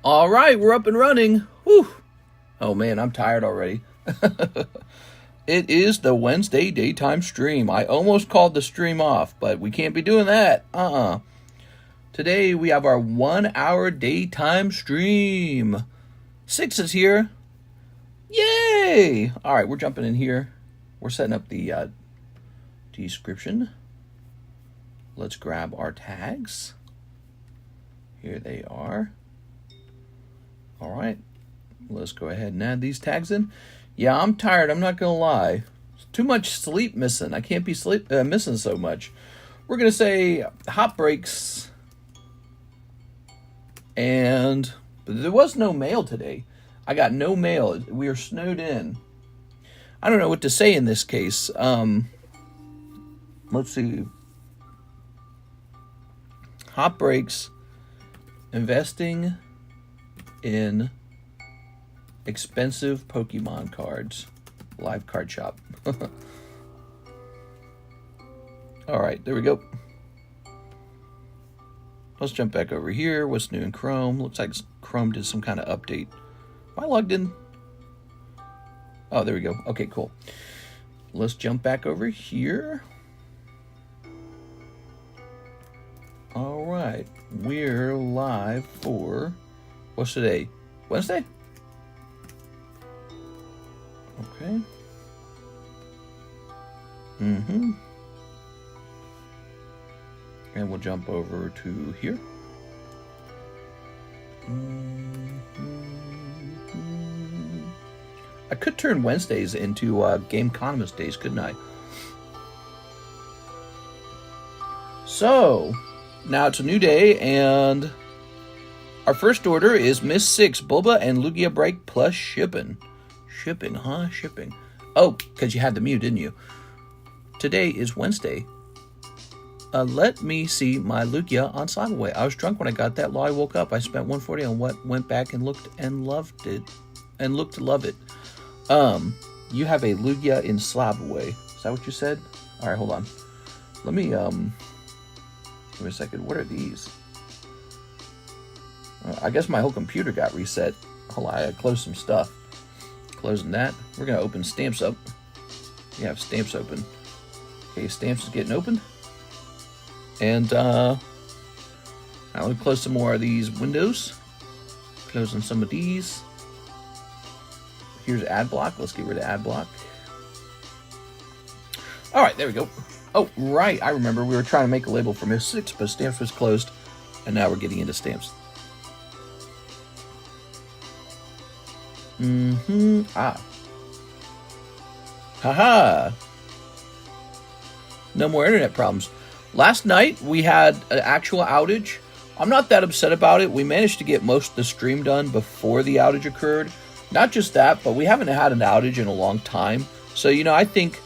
All right, we're up and running. Whew. Oh man, I'm tired already. It is the Wednesday daytime stream. I almost called the stream off, but we can't be doing that. Today we have our 1 hour daytime stream. 6 is here. Yay! All right, we're jumping in here. We're setting up the description. Let's grab our tags. Here they are. All right, let's go ahead and add these tags in. Yeah, I'm tired. I'm not going to lie. It's too much sleep missing. I can't be missing so much. We're going to say hot breaks. And but there was no mail today. I got no mail. We are snowed in. I don't know what to say in this case. Let's see. Hot breaks. Investing in expensive Pokemon cards. Live card shop. All right, there we go. Let's jump back over here. What's new in Chrome? Looks like Chrome did some kind of update. Am I logged in? Oh, there we go. Okay, cool. Let's jump back over here. All right, we're live for, what's today? Wednesday? Okay. And we'll jump over to here. I could turn Wednesdays into TheCardconomist days, couldn't I? So, now it's a new day, and our first order is Miss 6, Bulba and Lugia break plus shipping. Shipping, huh? Shipping. Oh, because you had the mute, didn't you? Today is Wednesday. Let me see my Lugia on slab away. I was drunk when I got that law. I woke up. I spent 140 on what went back and looked and loved it. And looked to love it. You have a Lugia in slab away. Is that what you said? All right, hold on. Let me, give me a second. What are these? I guess my whole computer got reset. Hold on, I closed some stuff. Closing that. We're going to open stamps up. We have stamps open. Okay, stamps is getting open. And now we'll close some more of these windows. Closing some of these. Here's ad block. Let's get rid of ad block. All right, there we go. Oh, right. I remember we were trying to make a label for Miss 6, but stamps was closed. And now we're getting into stamps. Haha. No more internet problems. Last night, we had an actual outage. I'm not that upset about it. We managed to get most of the stream done before the outage occurred. Not just that, but we haven't had an outage in a long time. So, you know, I think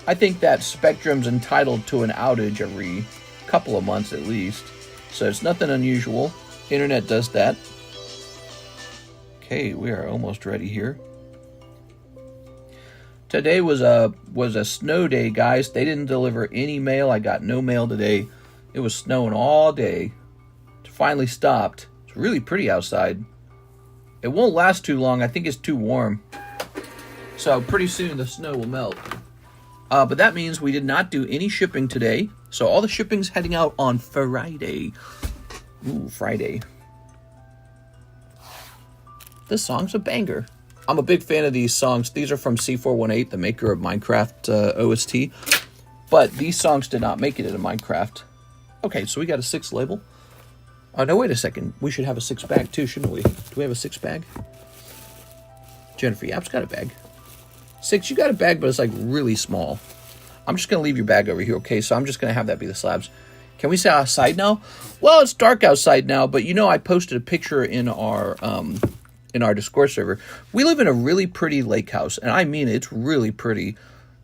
that Spectrum's entitled to an outage every couple of months at least. So it's nothing unusual. Internet does that. Okay, we are almost ready here. Today was a snow day, guys. They didn't deliver any mail. I got no mail today. It was snowing all day. It finally stopped. It's really pretty outside. It won't last too long. I think it's too warm. So pretty soon the snow will melt. But that means we did not do any shipping today. So all the shipping's heading out on Friday. Ooh, Friday. This song's a banger. I'm a big fan of these songs. These are from C418, the maker of Minecraft OST. But these songs did not make it into Minecraft. Okay, so we got a 6 label. Oh, no, wait a second. We should have a 6 bag too, shouldn't we? Do we have a 6 bag? Jennifer Yap's got a bag. 6, you got a bag, but it's like really small. I'm just going to leave your bag over here, okay? So I'm just going to have that be the slabs. Can we say outside now? Well, it's dark outside now, but you know I posted a picture in our Discord server. We live in a really pretty lake house, and I mean it's really pretty.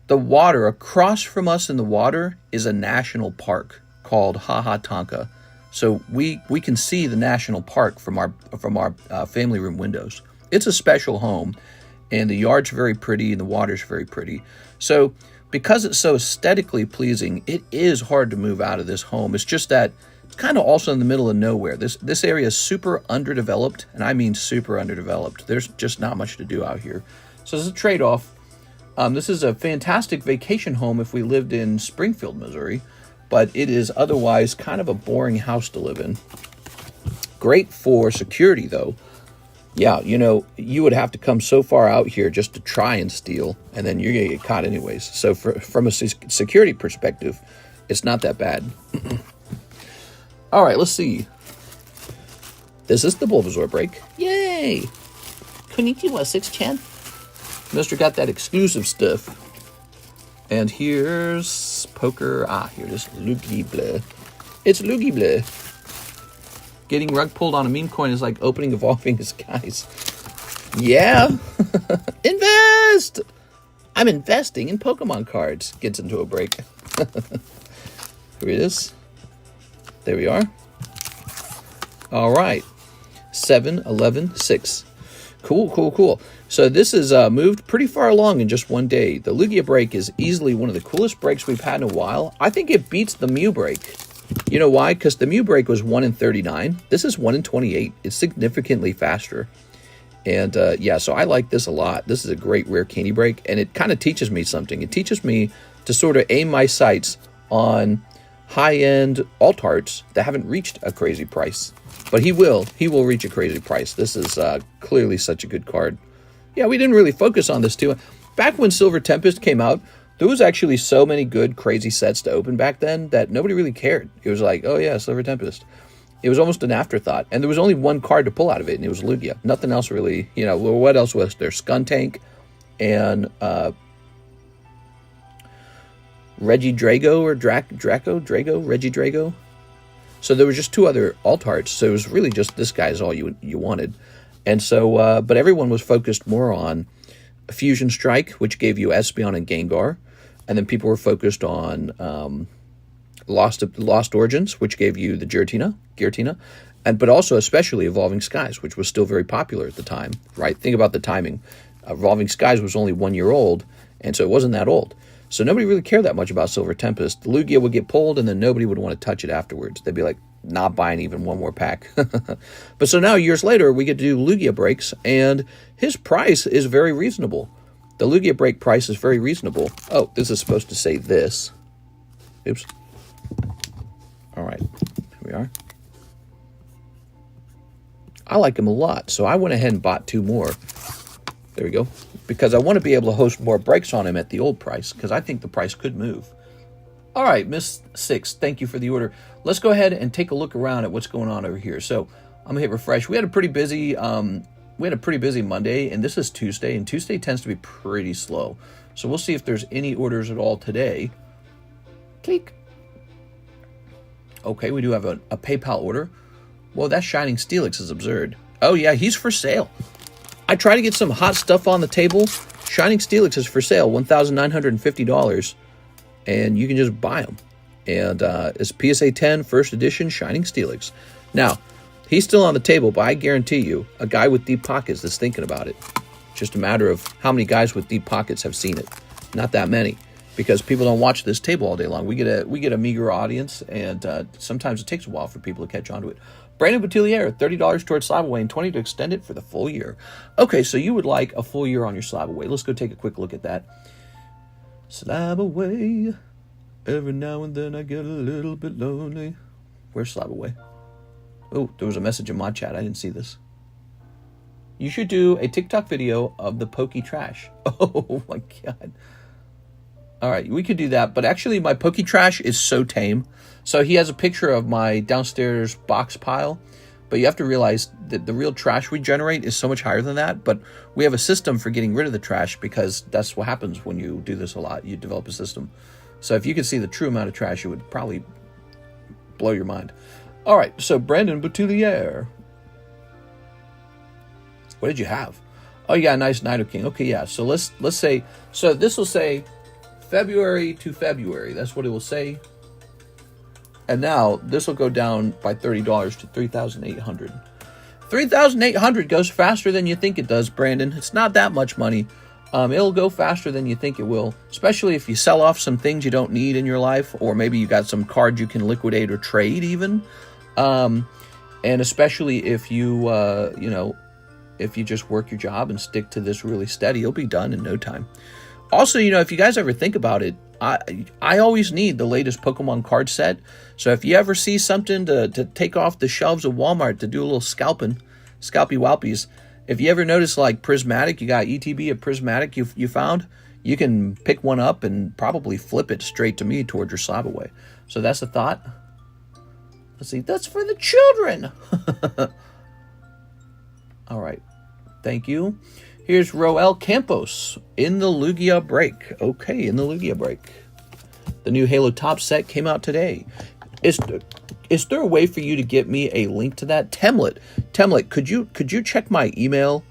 The water across from us in the water is a national park called Hahatonka. So we can see the national park from our family room windows. It's a special home, and the yard's very pretty, and the water's very pretty. So because it's so aesthetically pleasing, it is hard to move out of this home. It's just that It's kind of also in the middle of nowhere. This area is super underdeveloped, and I mean super underdeveloped. There's just not much to do out here. So there's a trade-off. This is a fantastic vacation home if we lived in Springfield, Missouri, but it is otherwise kind of a boring house to live in. Great for security, though. Yeah, you know, you would have to come so far out here just to try and steal, and then you're going to get caught anyways. So from a security perspective, it's not that bad. All right, let's see. This is the Bulbasaur break. Yay! Konnichiwa, 6chan. Mister got that exclusive stuff. And here's Poker. Here it is. Lugia. It's Lugia. Getting rug pulled on a meme coin is like opening Evolving Skies. Yeah. Invest! I'm investing in Pokemon cards. Gets into a break. Here it is. There we are. All right. 7, 11, 6. Cool. So this is moved pretty far along in just one day. The Lugia break is easily one of the coolest breaks we've had in a while. I think it beats the Mew break. You know why? Because the Mew break was 1 in 39. This is 1 in 28. It's significantly faster. And yeah, so I like this a lot. This is a great rare candy break, and it kind of teaches me something. It teaches me to sort of aim my sights on high-end alt arts that haven't reached a crazy price. But he will reach a crazy price. This is clearly such a good card. Yeah, we didn't really focus on this too. Back when Silver Tempest came out, there was actually so many good, crazy sets to open back then that nobody really cared. It was like, oh yeah, Silver Tempest. It was almost an afterthought. And there was only one card to pull out of it, and it was Lugia. Nothing else really, you know, what else was there? Skuntank and Reggie Drago or Reggie Drago. So there were just two other alt arts. So it was really just this guy is all you wanted. And so, but everyone was focused more on Fusion Strike, which gave you Espeon and Gengar. And then people were focused on Lost Origins, which gave you the Giratina. But also especially Evolving Skies, which was still very popular at the time, right? Think about the timing. Evolving Skies was only 1 year old, and so it wasn't that old. So nobody really cared that much about Silver Tempest. The Lugia would get pulled, and then nobody would want to touch it afterwards. They'd be like, not buying even one more pack. But so now, years later, we get to do Lugia breaks, and his price is very reasonable. The Lugia break price is very reasonable. Oh, this is supposed to say this. Oops. All right, here we are. I like him a lot, so I went ahead and bought 2 more. There we go. Because I want to be able to host more breaks on him at the old price, because I think the price could move. All right, Miss 6, thank you for the order. Let's go ahead and take a look around at what's going on over here. So I'm gonna hit refresh. We had a pretty busy Monday, and this is Tuesday, and Tuesday tends to be pretty slow. So we'll see if there's any orders at all today. Click. Okay, we do have a PayPal order. Well, that Shining Steelix is absurd. Oh yeah, he's for sale. I try to get some hot stuff on the table. Shining Steelix is for sale, $1,950, and you can just buy them. And it's PSA 10 first edition Shining Steelix. Now, he's still on the table, but I guarantee you, a guy with deep pockets is thinking about it. Just a matter of how many guys with deep pockets have seen it. Not that many, because people don't watch this table all day long. We get a meager audience, and sometimes it takes a while for people to catch on to it. Brandon Boutillier, $30 towards slab away and $20 to extend it for the full year. Okay, so you would like a full year on your slab away. Let's go take a quick look at that. Slab away. Every now and then I get a little bit lonely. Where's slab away? Oh, there was a message in my chat. I didn't see this. You should do a TikTok video of the Poke Trash. Oh my God. All right, we could do that. But actually, my Poke Trash is so tame. So he has a picture of my downstairs box pile. But you have to realize that the real trash we generate is so much higher than that. But we have a system for getting rid of the trash, because that's what happens when you do this a lot. You develop a system. So if you could see the true amount of trash, it would probably blow your mind. All right, so Brandon Boutillier. What did you have? Oh, you got a nice Nidoking. Okay, yeah. So let's say, so this will say February to February. That's what it will say. And now this will go down by $30 to $3,800. $3,800 goes faster than you think it does, Brandon. It's not that much money. It'll go faster than you think it will, especially if you sell off some things you don't need in your life, or maybe you got some cards you can liquidate or trade even. And especially if you, if you just work your job and stick to this really steady, you'll be done in no time. Also, if you guys ever think about it, I always need the latest Pokemon card set. So if you ever see something to take off the shelves of Walmart to do a little scalpy walpies, if you ever notice like Prismatic, you got ETB of Prismatic you found, you can pick one up and probably flip it straight to me towards your slab away. So that's the thought. Let's see, that's for the children. All right, thank you. Here's Roel Campos in the Lugia break. Okay, in the Lugia break. The new Halo Top set came out today. Is there a way for you to get me a link to that? Temlet, could you check my email?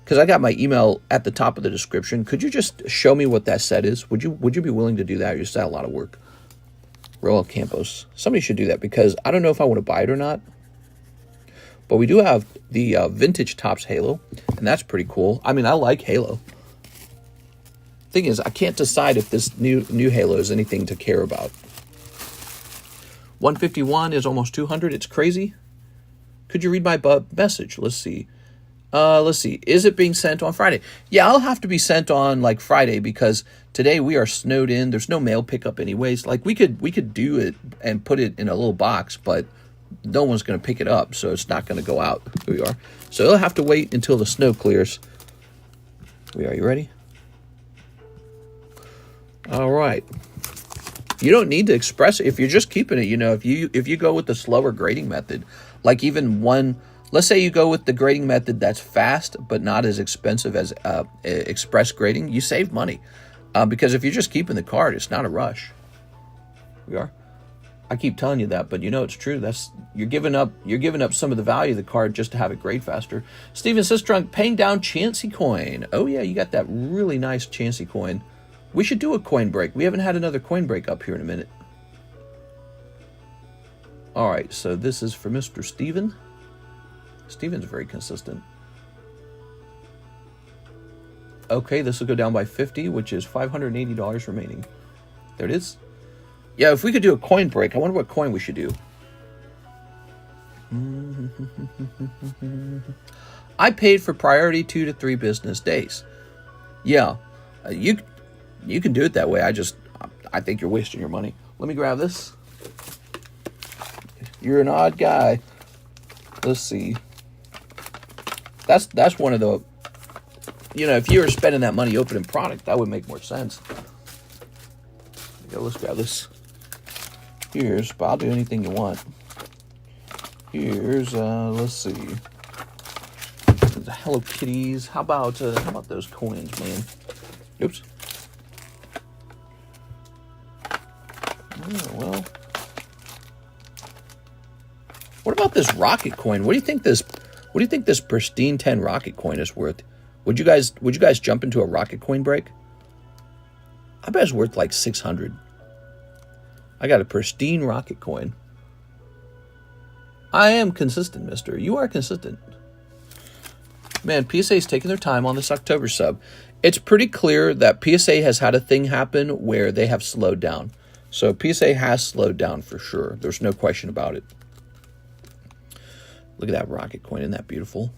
Because I got my email at the top of the description. Could you just show me what that set is? Would you be willing to do that? Or is that a lot of work? Roel Campos. Somebody should do that because I don't know if I want to buy it or not. But we do have the vintage Topps Halo, and that's pretty cool. I mean, I like Halo. Thing is, I can't decide if this new Halo is anything to care about. 151 is almost 200. It's crazy. Could you read my message? Let's see. Is it being sent on Friday? Yeah, I'll have to be sent on like Friday because today we are snowed in. There's no mail pickup anyways. Like we could do it and put it in a little box, but no one's going to pick it up, so it's not going to go out. Here we are. So it'll have to wait until the snow clears. Are you ready? All right. You don't need to express it if you're just keeping it. If you go with the slower grading method, like even one, let's say you go with the grading method that's fast but not as expensive as express grading, you save money because if you're just keeping the card, it's not a rush. We are. I keep telling you that, but it's true. You're giving up some of the value of the card just to have it grade faster. Steven Sistrunk, paying down Chansey coin. Oh yeah, you got that really nice Chansey coin. We should do a coin break. We haven't had another coin break up here in a minute. All right, so this is for Mr. Steven. Steven's very consistent. Okay, this will go down by 50, which is $580 remaining. There it is. Yeah, if we could do a coin break, I wonder what coin we should do. I paid for priority 2 to 3 business days. Yeah, you can do it that way. I think you're wasting your money. Let me grab this. You're an odd guy. Let's see. That's one of the, if you were spending that money opening product, that would make more sense. Let's grab this. But I'll do anything you want. Let's see. The Hello Kitties. How about those coins, man? Oops. Oh, well. What about this rocket coin? What do you think this pristine 10 rocket coin is worth? Would you guys jump into a rocket coin break? I bet it's worth like 600. I got a pristine rocket coin. I am consistent, mister. You are consistent. Man, PSA's taking their time on this October sub. It's pretty clear that PSA has had a thing happen where they have slowed down. So PSA has slowed down for sure. There's no question about it. Look at that rocket coin. Isn't that beautiful?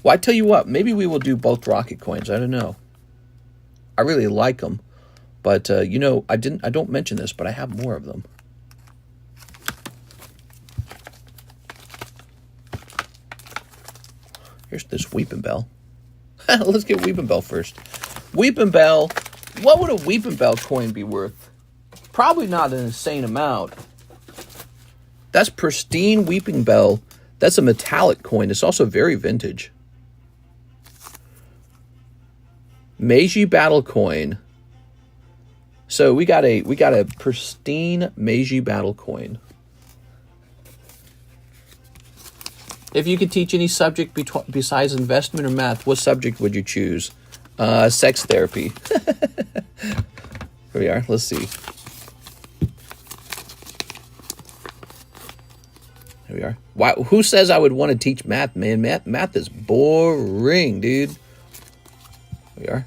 Well, I tell you what. Maybe we will do both rocket coins. I don't know. I really like them. But, I don't mention this, but I have more of them. Here's this Weeping Bell. Let's get Weeping Bell first. Weeping Bell. What would a Weeping Bell coin be worth? Probably not an insane amount. That's pristine Weeping Bell. That's a metallic coin. It's also very vintage. Meiji Battle coin. So we got a pristine Meiji Battle coin. If you could teach any subject besides investment or math, what subject would you choose? Sex therapy. Here we are. Let's see. Here we are. Why? Who says I would want to teach math, man? Math is boring, dude. We are.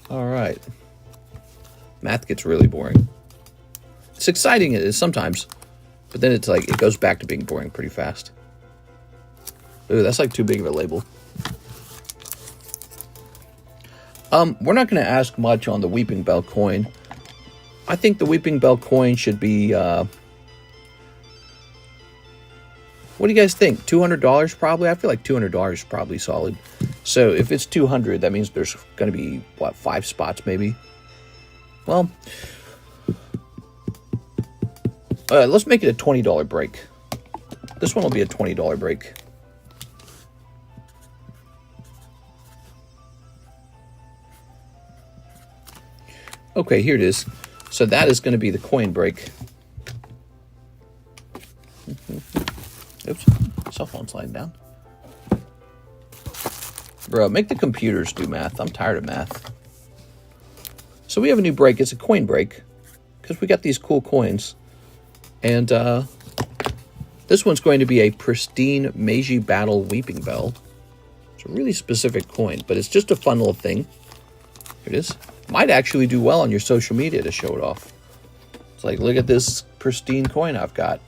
All right. Math gets really boring. It's exciting it is sometimes, but then it's like it goes back to being boring pretty fast. Ooh, that's like too big of a label. We're not going to ask much on the Weeping Bell coin. I think the Weeping Bell coin should be, what do you guys think? $200 probably? I feel like $200 is probably solid. So if it's 200, that means there's going to be, what, 5 spots maybe? Well, let's make it a $20 break. This one will be a $20 break. Okay, here it is. So that is going to be the coin break. Oops, cell phone sliding down. Bro, make the computers do math. I'm tired of math. So we have a new break. It's a coin break because we got these cool coins. And this one's going to be a pristine Meiji Battle Weeping Bell. It's a really specific coin, but it's just a fun little thing. Here it is. Might actually do well on your social media to show it off. It's like, look at this pristine coin I've got.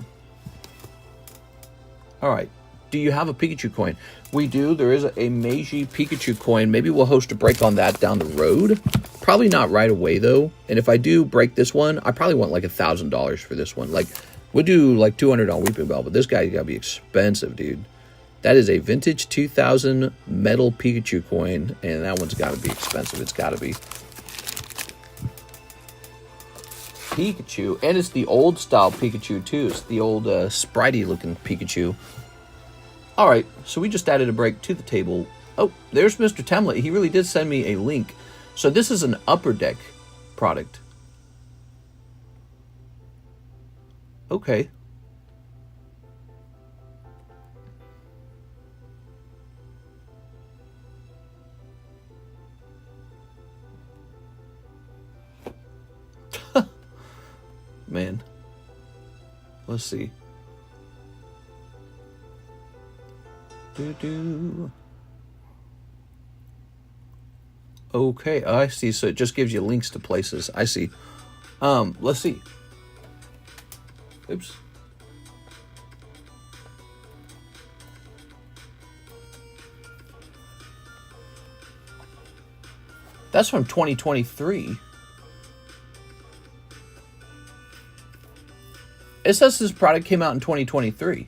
All right. Do you have a Pikachu coin? We do. There is a Meiji Pikachu coin. Maybe we'll host a break on that down the road. Probably not right away, though. And if I do break this one, I probably want like $1,000 for this one. Like, we'll do like $200 on Weeping Bell, but this guy's got to be expensive, dude. That is a vintage 2000 metal Pikachu coin, and that one's got to be expensive. It's got to be. Pikachu, and it's the old style Pikachu too. It's the old spritey looking Pikachu. All right, so we just added a break to the table. Oh, there's Mr. Temlet. He really did send me a link. So this is an Upper Deck product. Okay. Man, let's see. Okay, I see. So it just gives you links to places. I see. Let's see. Oops. That's from 2023. It says this product came out in 2023.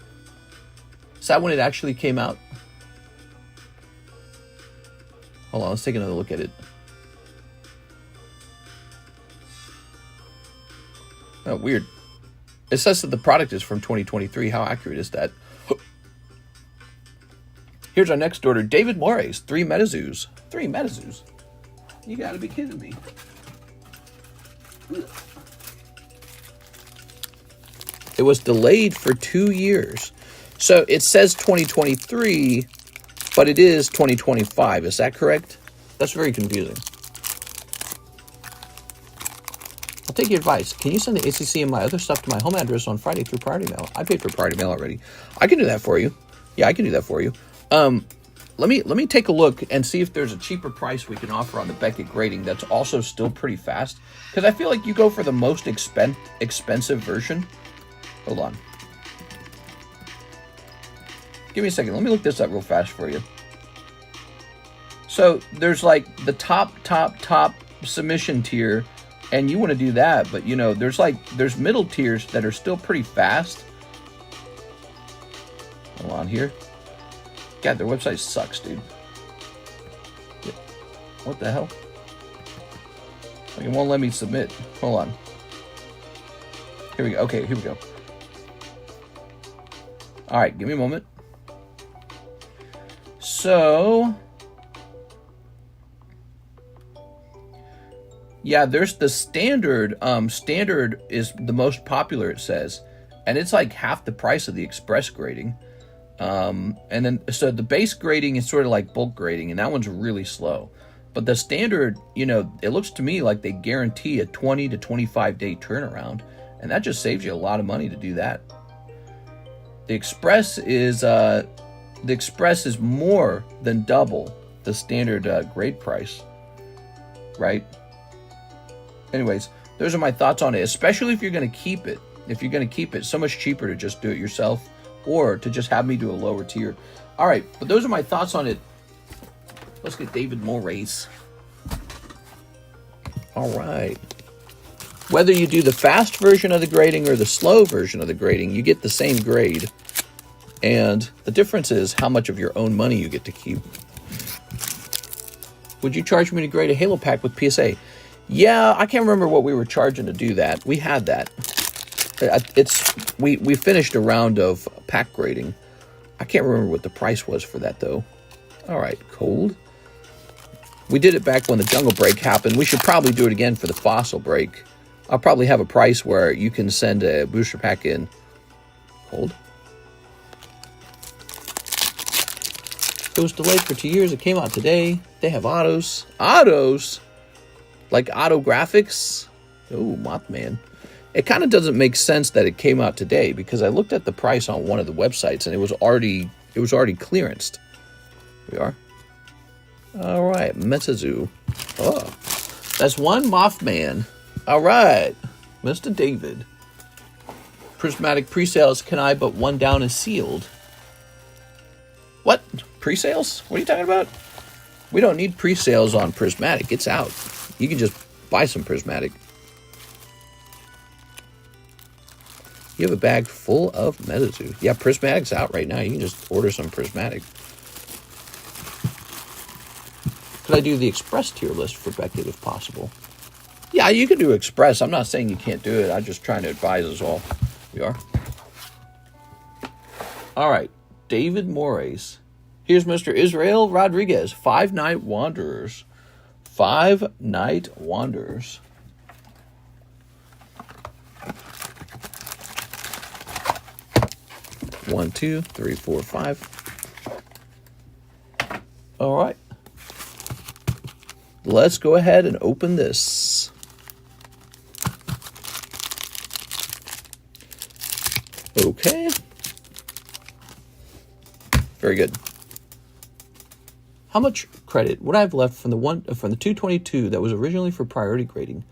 Is that when it actually came out? Hold on, let's take another look at it. Oh, weird. It says that the product is from 2023. How accurate is that? Here's our next order. David Moraes, 3 Metazoos. 3 Metazoos? You gotta be kidding me. It was delayed for 2 years. So it says 2023, but it is 2025. Is that correct? That's very confusing. I'll take your advice. Can you send the ACC and my other stuff to my home address on Friday through Priority Mail? I paid for Priority Mail already. I can do that for you. Yeah, I can do that for you. Let me take a look and see if there's a cheaper price we can offer on the Beckett grading that's also still pretty fast. Because I feel like you go for the most expensive version. Hold on. Give me a second. Let me look this up real fast for you. So there's like the top submission tier, and you want to do that, but you know, there's middle tiers that are still pretty fast. Hold on here. God, their website sucks, dude. What the hell? Like, it won't let me submit. Hold on. Here we go. Okay, here we go. All right, give me a moment. So, yeah, there's the standard. Standard is the most popular, it says, and it's like half the price of the express grading. And then, so the base grading is sort of like bulk grading, and that one's really slow. But the standard, you know, it looks to me like they guarantee a 20 to 25 day turnaround, and that just saves you a lot of money to do that. The express is more than double the standard grade price, right? Anyways, those are my thoughts on it, especially if you're going to keep it. If you're going to keep it, so much cheaper to just do it yourself or to just have me do a lower tier. All right, but those are my thoughts on it. Let's get David Moray's. All right. Whether you do the fast version of the grading or the slow version of the grading, you get the same grade. And the difference is how much of your own money you get to keep. Would you charge me to grade a Halo pack with PSA? Yeah, I can't remember what we were charging to do that. We had that. We finished a round of pack grading. I can't remember what the price was for that, though. All right, cold. We did it back when the jungle break happened. We should probably do it again for the fossil break. I'll probably have a price where you can send a booster pack in. Cold. It was delayed for 2 years. It came out today. They have autos. Autos? Like auto graphics? Oh, Mothman. It kind of doesn't make sense that it came out today because I looked at the price on one of the websites and it was already clearanced. We are. All right, Metazu. Oh, that's one Mothman. All right, Mr. David. Prismatic pre-sales. Can I but one down is sealed? What? Pre-sales? What are you talking about? We don't need pre-sales on Prismatic. It's out. You can just buy some Prismatic. You have a bag full of Metazu. Yeah, Prismatic's out right now. You can just order some Prismatic. Could I do the Express tier list for Beckett if possible? Yeah, you can do Express. I'm not saying you can't do it. I'm just trying to advise us all. We are. All right. David Moray's. Here's Mr. Israel Rodriguez. 5 Night Wanderers. 5 Night Wanderers. One, two, three, four, five. All right. Let's go ahead and open this. Okay. Very good. How much credit would I have left from the 222 that was originally for priority grading?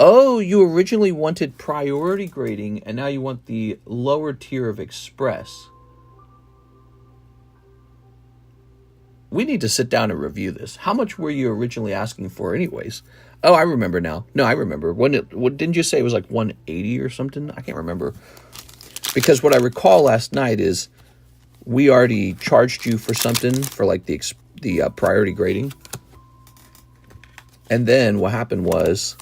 Oh, you originally wanted priority grading, and now you want the lower tier of Express. We need to sit down and review this. How much were you originally asking for anyways? Oh, I remember now. No, I remember. What didn't you say it was like 180 or something? I can't remember. Because what I recall last night is we already charged you for something for like the priority grading. And then what happened was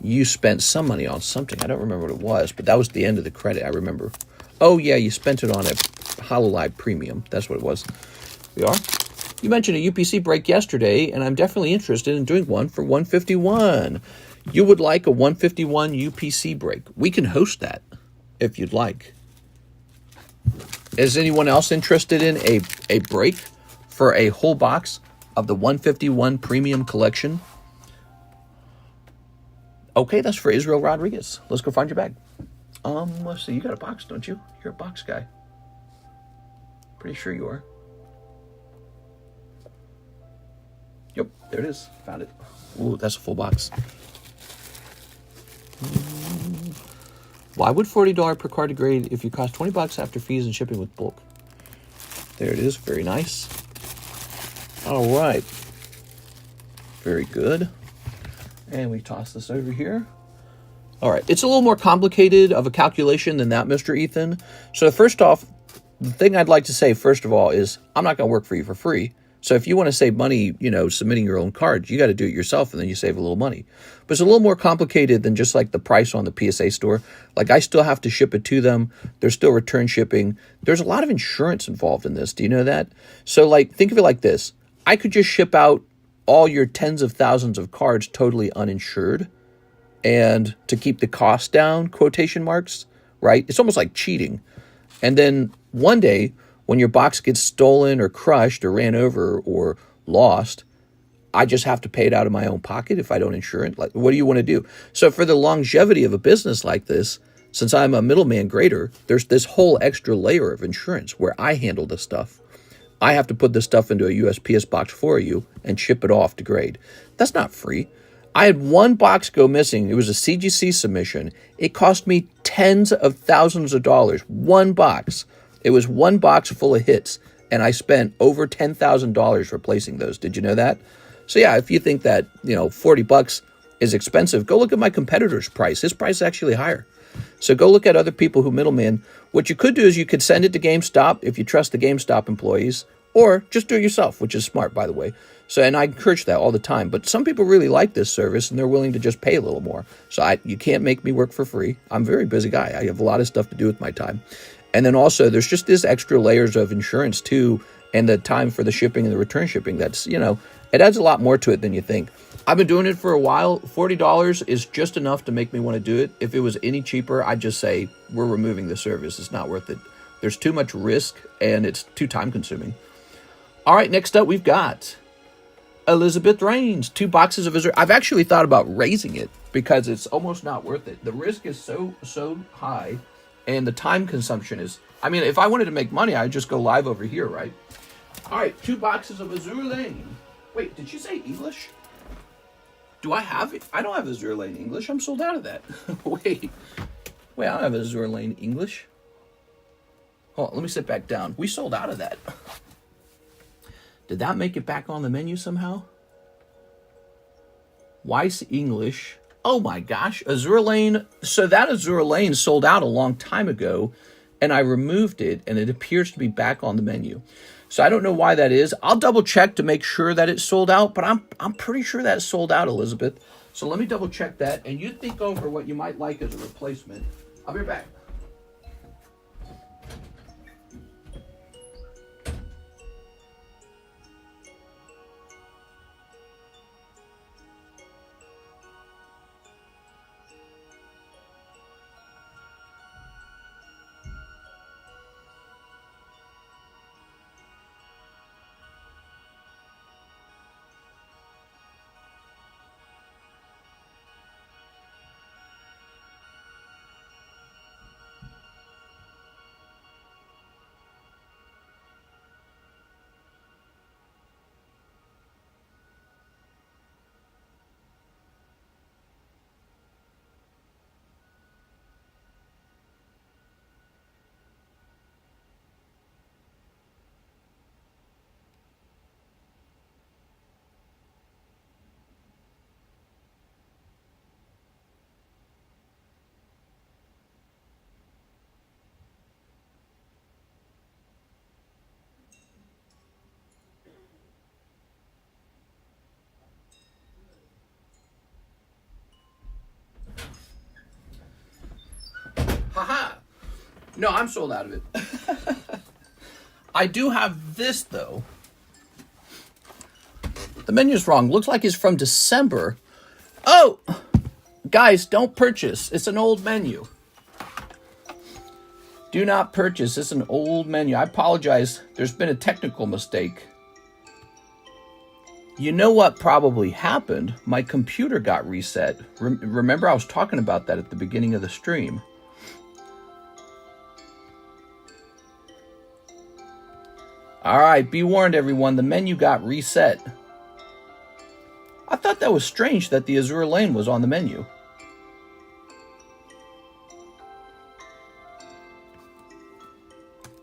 you spent some money on something. I don't remember what it was, but that was the end of the credit, I remember. Oh, yeah, you spent it on a HoloLive Premium. That's what it was. We are. You mentioned a UPC break yesterday, and I'm definitely interested in doing one for 151. You would like a 151 UPC break. We can host that if you'd like. Is anyone else interested in a break for a whole box of the 151 Premium Collection? Okay, that's for Israel Rodriguez. Let's go find your bag. Let's see. You got a box, don't you? You're a box guy. Pretty sure you are. Yep, there it is. Found it. Ooh, that's a full box. Why would $40 per card grade if you cost $20 after fees and shipping with bulk? There it is. Very nice. All right. Very good. And we toss this over here. All right. It's a little more complicated of a calculation than that, Mr. Ethan. So first off, the thing I'd like to say, first of all, is I'm not going to work for you for free. So if you want to save money, submitting your own cards, you got to do it yourself, and then you save a little money. But it's a little more complicated than just like the price on the PSA store. Like I still have to ship it to them. There's still return shipping. There's a lot of insurance involved in this. Do you know that? So like, think of it like this. I could just ship out all your tens of thousands of cards totally uninsured, and to keep the cost down, quotation marks, right? It's almost like cheating. And then one day when your box gets stolen or crushed or ran over or lost, I just have to pay it out of my own pocket if I don't insure it. Like, what do you want to do? So for the longevity of a business like this, since I'm a middleman grader, there's this whole extra layer of insurance where I handle the stuff. I have to put this stuff into a USPS box for you and ship it off to grade. That's not free. I had one box go missing. It was a CGC submission. It cost me tens of thousands of dollars. One box. It was one box full of hits, and I spent over $10,000 replacing those. Did you know that? So yeah, if you think that, 40 bucks is expensive, go look at my competitor's price. His price is actually higher. So go look at other people who middleman. What you could do is you could send it to GameStop if you trust the GameStop employees, or just do it yourself, which is smart, by the way. So, and I encourage that all the time. But some people really like this service, and they're willing to just pay a little more. So you can't make me work for free. I'm a very busy guy. I have a lot of stuff to do with my time. And then also, there's just this extra layers of insurance, too, and the time for the shipping and the return shipping. That's, it adds a lot more to it than you think. I've been doing it for a while. $40 is just enough to make me want to do it. If it was any cheaper, I'd just say, we're removing the service. It's not worth it. There's too much risk, and it's too time-consuming. All right, next up, we've got Elizabeth Reigns. 2 boxes of Azur. I've actually thought about raising it because it's almost not worth it. The risk is so high, and the time consumption is... if I wanted to make money, I'd just go live over here, right? All right, 2 boxes of Azur Lane. Wait, did you say English? Do I have it? I don't have Azur Lane English. I'm sold out of that. Wait, I don't have Azur Lane English. Hold on, let me sit back down. We sold out of that. Did that make it back on the menu somehow? Weiss English. Oh my gosh, Azur Lane. So that Azur Lane sold out a long time ago, and I removed it, and it appears to be back on the menu. So I don't know why that is. I'll double check to make sure that it's sold out, but I'm pretty sure that's sold out, Elizabeth. So let me double check that, and you think over what you might like as a replacement. I'll be right back. Haha! No, I'm sold out of it. I do have this, though. The menu's wrong. Looks like it's from December. Oh! Guys, don't purchase. It's an old menu. Do not purchase. It's an old menu. I apologize. There's been a technical mistake. You know what probably happened? My computer got reset. Remember, I was talking about that at the beginning of the stream. All right, be warned, everyone. The menu got reset. I thought that was strange that the Azur Lane was on the menu.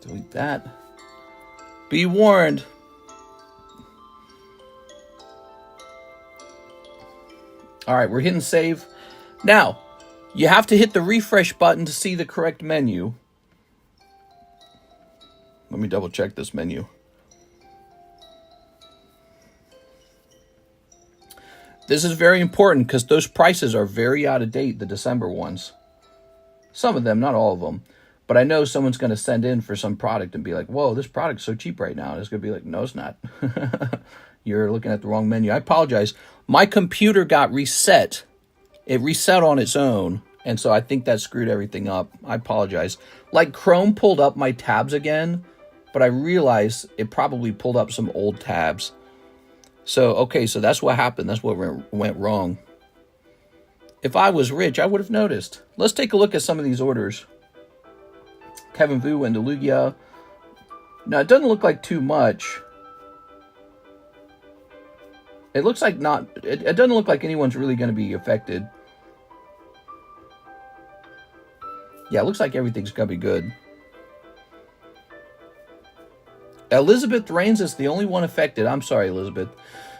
Delete that. Be warned. All right, we're hitting save. Now, you have to hit the refresh button to see the correct menu. Let me double check this menu. This is very important because those prices are very out of date, the December ones. Some of them, not all of them. But I know someone's going to send in for some product and be like, whoa, this product's so cheap right now. And it's going to be like, no, it's not. You're looking at the wrong menu. I apologize. My computer got reset. It reset on its own. And so I think that screwed everything up. I apologize. Like Chrome pulled up my tabs again, but I realized it probably pulled up some old tabs. So, okay, so that's what happened. That's what went wrong. If I was rich, I would have noticed. Let's take a look at some of these orders. Kevin Vu went to Lugia. Now, it doesn't look like too much. It looks like not... It doesn't look like anyone's really going to be affected. Yeah, it looks like everything's going to be good. Elizabeth Reigns is the only one affected. I'm sorry, Elizabeth.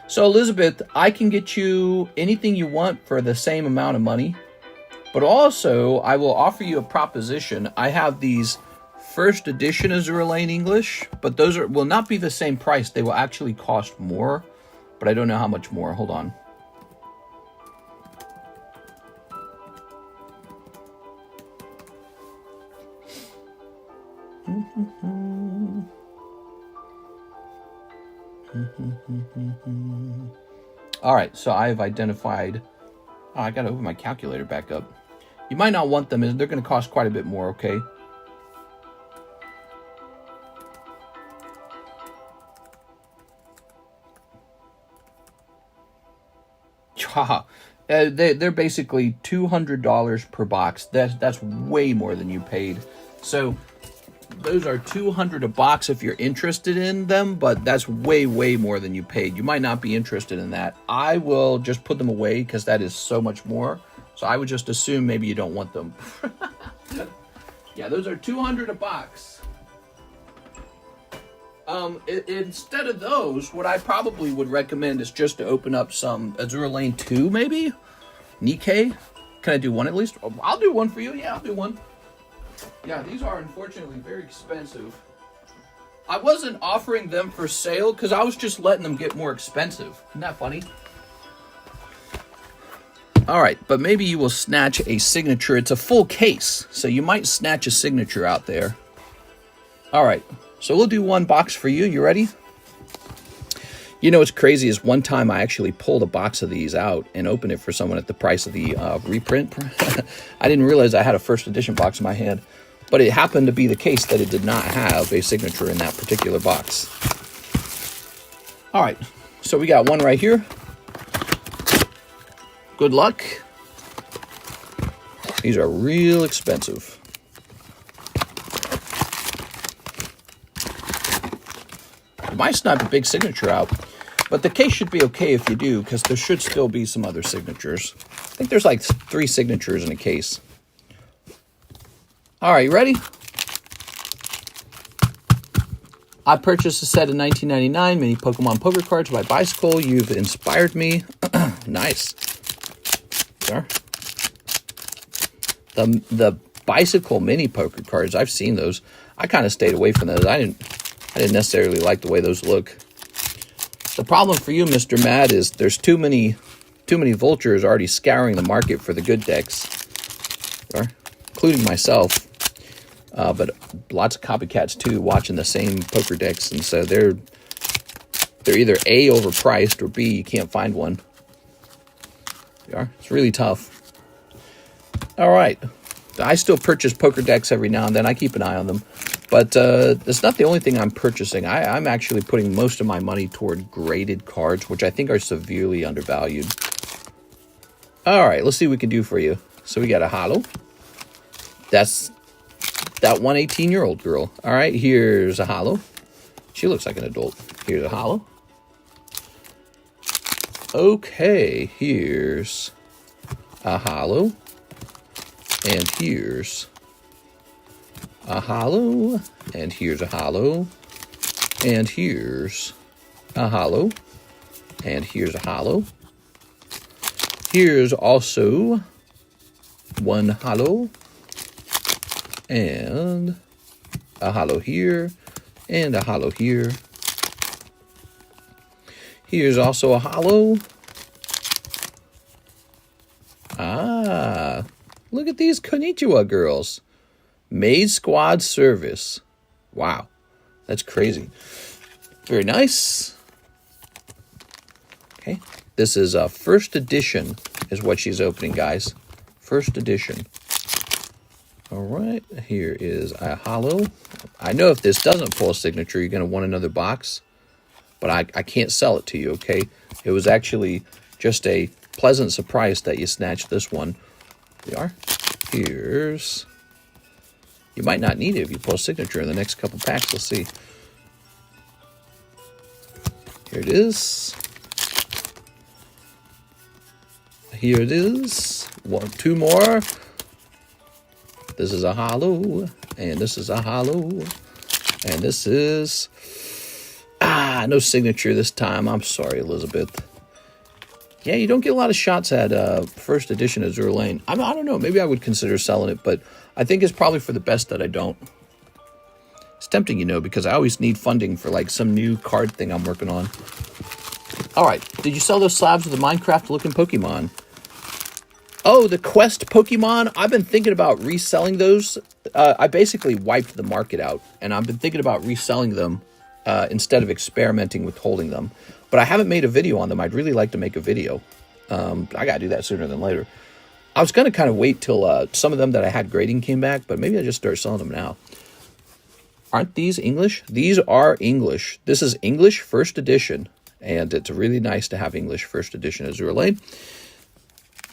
So, Elizabeth, I can get you anything you want for the same amount of money. But also, I will offer you a proposition. I have these first edition Azur Lane English, but those will not be the same price. They will actually cost more, but I don't know how much more. Hold on. All right, so I have identified... Oh, I got to open my calculator back up. You might not want them. They're going to cost quite a bit more, okay? They're basically $200 per box. That's way more than you paid. So those are $200 a box if you're interested in them, but that's way more than you paid. You might not be interested in that. I will just put them away because that is so much more. So I would just assume maybe you don't want them. Yeah, those are $200 a box. Instead of those, what I probably would recommend is just to open up some Azur Lane 2, maybe? Nikkei? Can I do one at least? I'll do one for you. Yeah, I'll do one. Yeah, these are unfortunately very expensive. I wasn't offering them for sale because I was just letting them get more expensive. Isn't that funny? All right, but maybe you will snatch a signature. It's a full case, so you might snatch a signature out there. All right, so we'll do one box for you. You ready? You know what's crazy is one time I actually pulled a box of these out and opened it for someone at the price of the reprint. I didn't realize I had a first edition box in my hand, but it happened to be the case that it did not have a signature in that particular box. All right, so we got one right here. Good luck. These are real expensive. You might snipe a big signature out, but the case should be okay if you do, because there should still be some other signatures. I think there's like 3 signatures in a case. All right, you ready? I purchased a set of 1999 mini Pokemon poker cards by Bicycle. You've inspired me. Nice. There. The Bicycle mini poker cards, I've seen those. I kind of stayed away from those. I didn't necessarily like the way those look. The problem for you, Mr. Mad, is there's too many vultures already scouring the market for the good decks, including myself. But lots of copycats too, watching the same poker decks, and so they're either A, overpriced, or B, you can't find one. It's really tough. All right, I still purchase poker decks every now and then. I keep an eye on them. But that's not the only thing I'm purchasing. I'm actually putting most of my money toward graded cards, which I think are severely undervalued. All right, let's see what we can do for you. So we got a Holo. That's that one 18-year-old girl. All right, here's a Holo. She looks like an adult. Here's a Holo. Okay, here's a Holo. And here's a Holo, and here's a Holo, and here's a Holo, and here's a Holo. Here's also one Holo, and a Holo here, and a Holo here. Here's also a Holo. Ah, look at these Konnichiwa girls. Maid Squad Service. Wow, that's crazy. Very nice. Okay, this is a first edition is what she's opening, guys. First edition. All right, here is a Holo. I know if this doesn't pull a signature, you're going to want another box, but I can't sell it to you, okay? It was actually just a pleasant surprise that you snatched this one. There you are. Here's... You might not need it if you pull a signature in the next couple packs. We'll see. Here it is. Here it is. Two more. This is a holo. And this is a holo. And this is... no signature this time. I'm sorry, Elizabeth. Yeah, you don't get a lot of shots at first edition Azur Lane. I don't know. Maybe I would consider selling it, but I think it's probably for the best that I don't. It's tempting, you know, because I always need funding for like some new card thing I'm working on. All right. Did you sell those slabs of the Minecraft-looking Pokemon? Oh, the Quest Pokemon? I've been thinking about reselling those. I basically wiped the market out, and I've been thinking about reselling them instead of experimenting with holding them. But I haven't made a video on them. I'd really like to make a video. I got to do that sooner than later. I was going to kind of wait till some of them that I had grading came back, but maybe I just start selling them now. Aren't these English? These are English. This is English first edition, and it's really nice to have English first edition Azur Lane.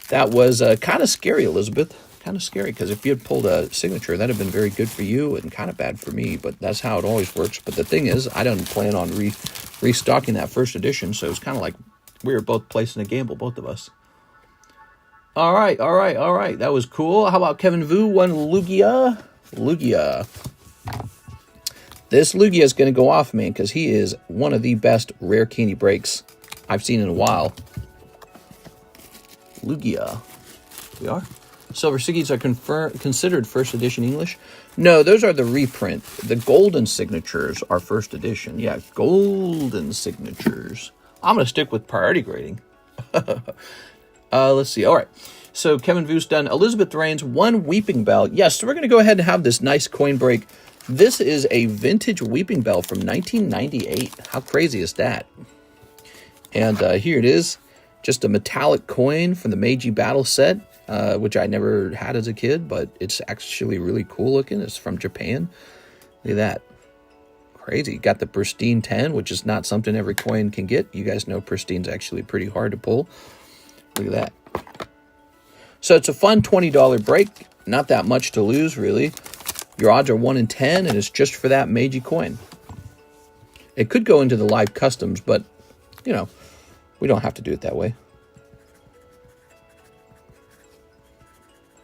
That was kind of scary, Elizabeth. Kind of scary, because if you had pulled a signature, that'd have been very good for you and kind of bad for me, but that's how it always works. But the thing is, I don't plan on restocking that first edition, so it's kind of like we were both placing a gamble, both of us. All right. That was cool. How about Kevin Vu won Lugia? Lugia. This Lugia is going to go off, man, because he is one of the best rare candy breaks I've seen in a while. Lugia. Here we are. Silver Siggies are considered first edition English. No, those are the reprint. The golden signatures are first edition. Yeah, golden signatures. I'm going to stick with priority grading. Let's see. All right. So Kevin Vu's done. Elizabeth Rains, one Weeping Bell. Yes, so we're going to go ahead and have this nice coin break. This is a vintage Weeping Bell from 1998. How crazy is that? And here it is. Just a metallic coin from the Meiji Battle set, which I never had as a kid, but it's actually really cool looking. It's from Japan. Look at that. Crazy. Got the Pristine 10, which is not something every coin can get. You guys know Pristine's actually pretty hard to pull. Look at that. So it's a fun $20 break. Not that much to lose, really. Your odds are 1 in 10, and it's just for that Meiji coin. It could go into the live customs, but, you know, we don't have to do it that way.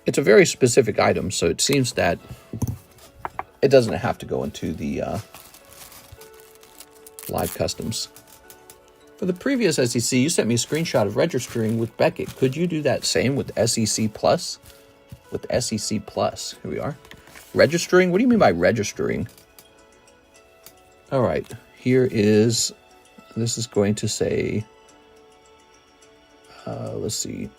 It's a very specific item, so it seems that it doesn't have to go into the live customs. For the previous SEC, you sent me a screenshot of registering with Beckett. Could you do that same with SEC Plus? With SEC Plus. Here we are. Registering? What do you mean by registering? All right. Here is... This is going to say... let's see.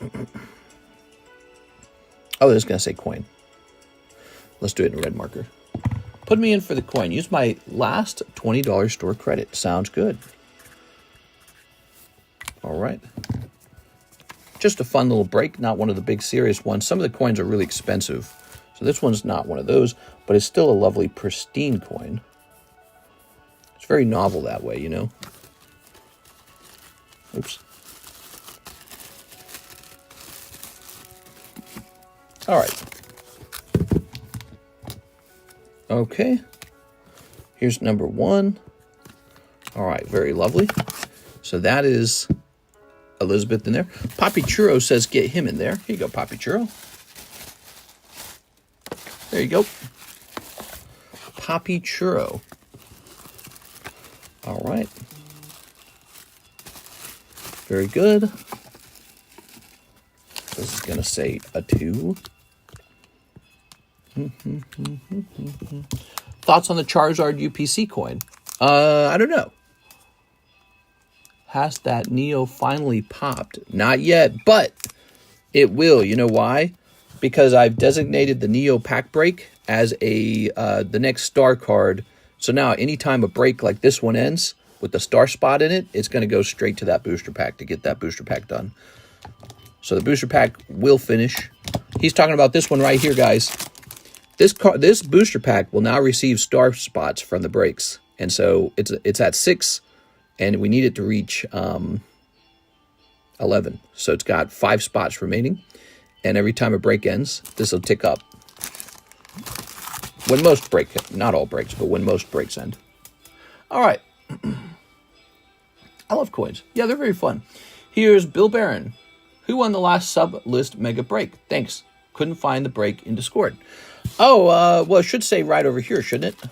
Oh, this is going to say coin. Let's do it in red marker. Put me in for the coin. Use my last $20 store credit. Sounds good. All right. Just a fun little break, not one of the big serious ones. Some of the coins are really expensive. So this one's not one of those, but it's still a lovely pristine coin. It's very novel that way, you know. Oops. All right. Okay. Here's number 1. All right, very lovely. So that is Elizabeth in there. Poppy Churro says get him in there. Here you go, Poppy Churro. There you go. Poppy Churro. All right. Very good. This is going to say a 2. Thoughts on the Charizard UPC coin? I don't know. Has that Neo finally popped? Not yet, but it will. You know why? Because I've designated the Neo pack break as a the next star card. So now anytime a break like this one ends with the star spot in it, it's going to go straight to that booster pack to get that booster pack done. So the booster pack will finish. He's talking about this one right here, guys. This booster pack will now receive star spots from the breaks. And so it's at 6, and we need it to reach 11. So it's got 5 spots remaining. And every time a break ends, this will tick up. When most break, not all breaks, but when most breaks end. All right. I love coins. Yeah, they're very fun. Here's Bill Barron. Who won the last Sublist mega break? Thanks. Couldn't find the break in Discord. Oh, well, it should say right over here, shouldn't it?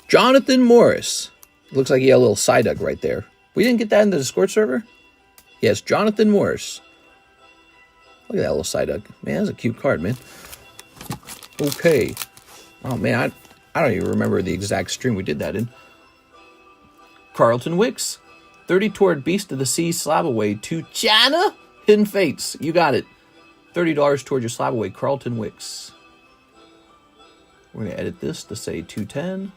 Jonathan Morris. Looks like he had a little Psyduck right there. We didn't get that in the Discord server? Yes, Jonathan Morris. Look at that little Psyduck. Man, that's a cute card, man. Okay. Oh, man, I don't even remember the exact stream we did that in. Carlton Wicks. 30 toward Beast of the Sea slab away to China. Hidden Fates. You got it. $30 towards your slab away, Carlton Wicks. We're going to edit this to say 210.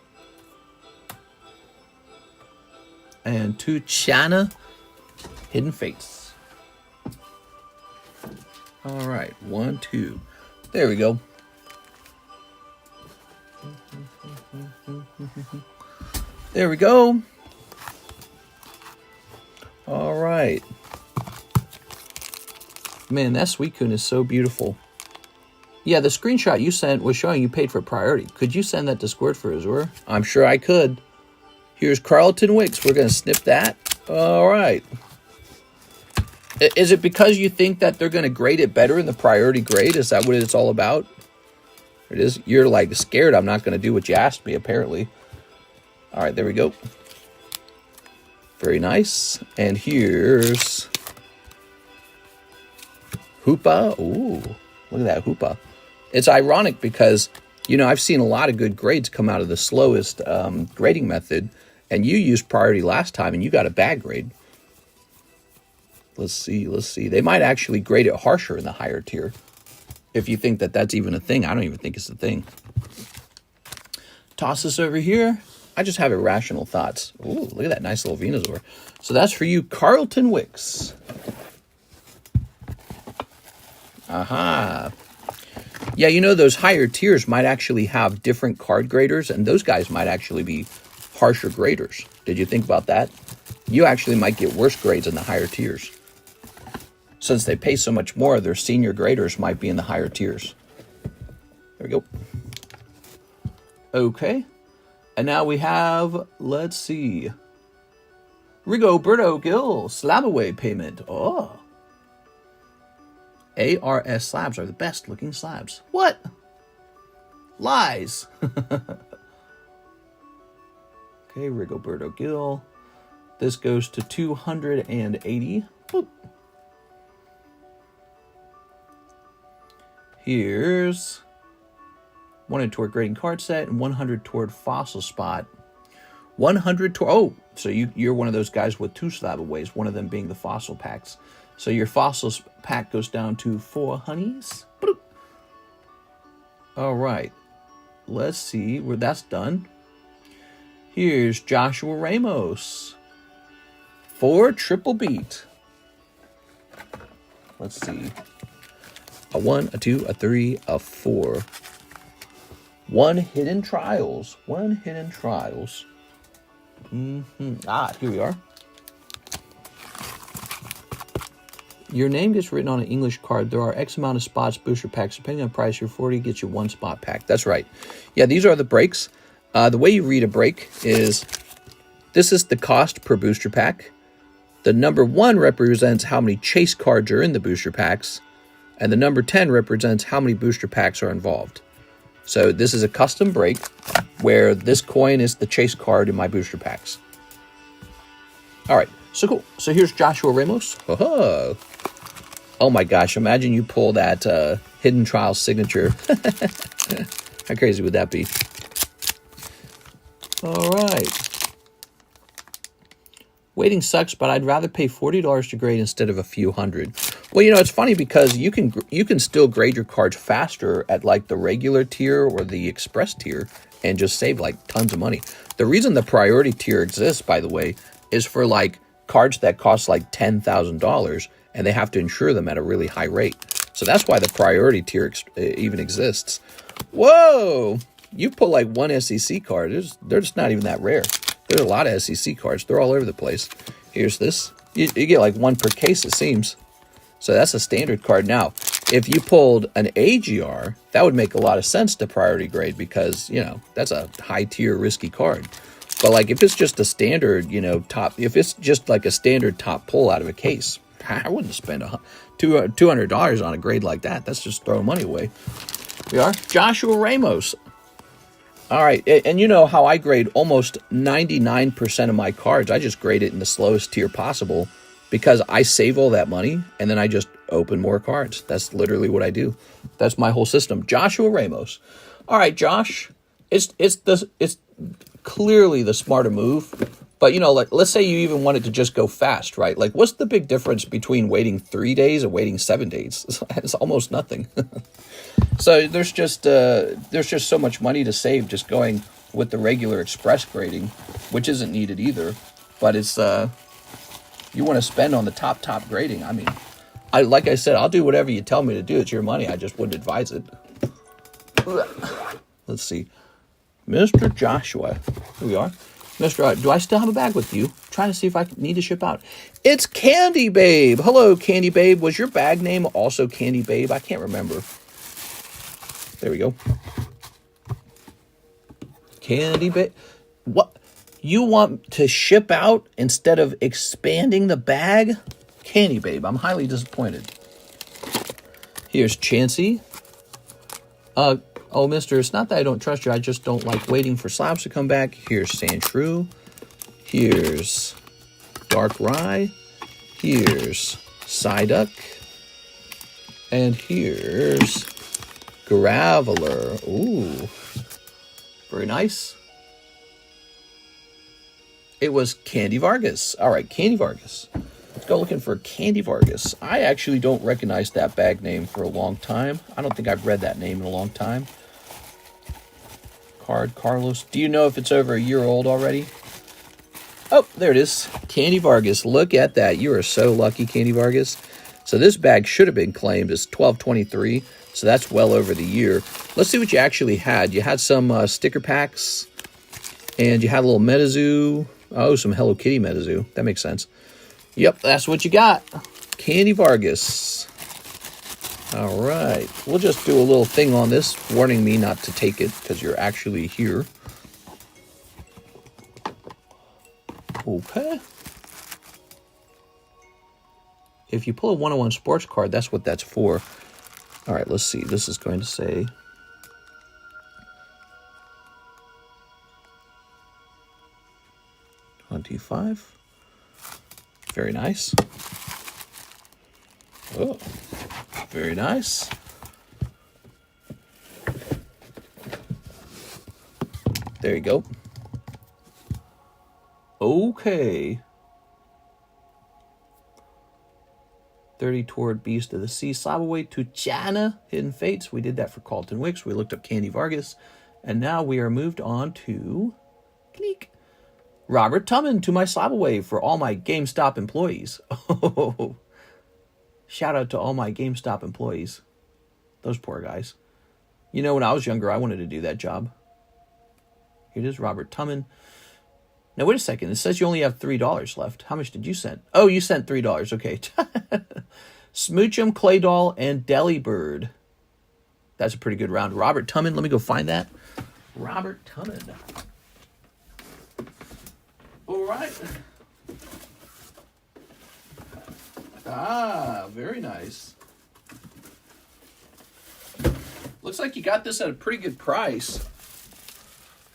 And to China. Hidden Fates. All right. 1, 2. There we go. There we go. All right. Man, that Suicune is so beautiful. Yeah, the screenshot you sent was showing you paid for priority. Could you send that to Discord for Azur? I'm sure I could. Here's Carlton Wicks. We're going to snip that. All right. Is it because you think that they're going to grade it better in the priority grade? Is that what it's all about? It is. You're like scared I'm not going to do what you asked me, apparently. All right, there we go. Very nice. And here's Hoopa. Ooh, look at that Hoopa. It's ironic because, you know, I've seen a lot of good grades come out of the slowest grading method, and you used priority last time, and you got a bad grade. Let's see, let's see. They might actually grade it harsher in the higher tier. If you think that that's even a thing. I don't even think it's a thing. Toss this over here. I just have irrational thoughts. Ooh, look at that nice little Venusaur. So that's for you, Carlton Wicks. Aha. Yeah, you know, those higher tiers might actually have different card graders, and those guys might actually be harsher graders. Did you think about that? You actually might get worse grades in the higher tiers. Since they pay so much more, their senior graders might be in the higher tiers. There we go. Okay. And now we have, let's see, Rigoberto Gil, slab away payment. Oh. ARS slabs are the best looking slabs. What? Lies. Okay, Rigoberto Gil. This goes to 280. Boop. Here's 100 toward grading card set and 100 toward fossil spot. 100 toward, oh, so you're one of those guys with 2 slab aways, one of them being the fossil packs. So your fossils pack goes down to 4 honeys. Bloop. All right, let's see where that's done. Here's Joshua Ramos. 4 triple beat. Let's see. A 1, a 2, a 3, a 4. 1 hidden trials. 1 hidden trials. Ah, here we are. Your name gets written on an English card. There are X amount of spots, booster packs. Depending on price, your 40 gets you 1 spot pack. That's right. Yeah, these are the breaks. The way you read a break is, this is the cost per booster pack. The number 1 represents how many chase cards are in the booster packs. And the number 10 represents how many booster packs are involved. So this is a custom break where this coin is the chase card in my booster packs. All right, so cool. So here's Joshua Ramos. Oh my gosh, imagine you pull that Hidden Trial signature. How crazy would that be? All right. Waiting sucks, but I'd rather pay $40 to grade instead of a few hundred. Well, you know, it's funny because you can still grade your cards faster at like the regular tier or the express tier and just save like tons of money. The reason the priority tier exists, by the way, is for like cards that cost like $10,000 and they have to insure them at a really high rate. So that's why the priority tier even exists. Whoa! You pull like 1 SEC card. They're just not even that rare. There's a lot of SEC cards. They're all over the place. Here's this. You get like 1 per case, it seems. So that's a standard card. Now, if you pulled an AGR, that would make a lot of sense to priority grade because, you know, that's a high tier risky card. But like if it's just a standard, you know, top, if it's just like a standard top pull out of a case, I wouldn't spend $200 on a grade like that. That's just throwing money away. We are Joshua Ramos. All right, and you know how I grade almost 99% of my cards. I just grade it in the slowest tier possible because I save all that money and then I just open more cards. That's literally what I do. That's my whole system. Joshua Ramos. All right, Josh. It's clearly the smarter move. But, you know, like, let's say you even wanted to just go fast, right? Like, what's the big difference between waiting 3 days and waiting 7 days? It's almost nothing. So there's just so much money to save just going with the regular express grading, which isn't needed either. But it's you want to spend on the top grading. I mean, like I said, I'll do whatever you tell me to do. It's your money. I just wouldn't advise it. Let's see, Mr. Joshua. Here we are. Mr. Do I still have a bag with you? I'm trying to see if I need to ship out. It's Candy Babe. Hello, Candy Babe. Was your bag name also Candy Babe? I can't remember. There we go. Candy Babe. What? You want to ship out instead of expanding the bag? Candy Babe, I'm highly disappointed. Here's Chansey. Oh, mister, it's not that I don't trust you. I just don't like waiting for slabs to come back. Here's Sandshrew. Here's Dark Rye. Here's Psyduck. And here's Graveler. Ooh. Very nice. It was Candy Vargas. All right, Candy Vargas. Let's go looking for Candy Vargas. I actually don't recognize that bag name for a long time. I don't think I've read that name in a long time. Card Carlos. Do you know if it's over a year old already? Oh, there it is. Candy Vargas. Look at that. You are so lucky, Candy Vargas. So this bag should have been claimed as 1223. So that's well over the year. Let's see what you actually had. You had some sticker packs. And you had a little Metazoo. Oh, some Hello Kitty Metazoo. That makes sense. Yep, that's what you got. Candy Vargas. All right. We'll just do a little thing on this, warning me not to take it because you're actually here. Okay. If you pull a 101 sports card, that's what that's for. All right, let's see. This is going to say... $25. Very nice. Oh, very nice. There you go. Okay. 30 toward Beast of the Sea. Slab away to China. Hidden Fates. We did that for Carlton Wicks. We looked up Candy Vargas. And now we are moved on to... Click. Robert Tumman to my slab away for all my GameStop employees. Oh, shout out to all my GameStop employees. Those poor guys. You know, when I was younger, I wanted to do that job. Here it is, Robert Tumman. Now, wait a second. It says you only have $3 left. How much did you send? Oh, you sent $3. Okay. Smoochum, Clay Doll, and Delibird. That's a pretty good round. Robert Tumman. Let me go find that. Robert Tumman. All right. Ah, very nice. Looks like you got this at a pretty good price.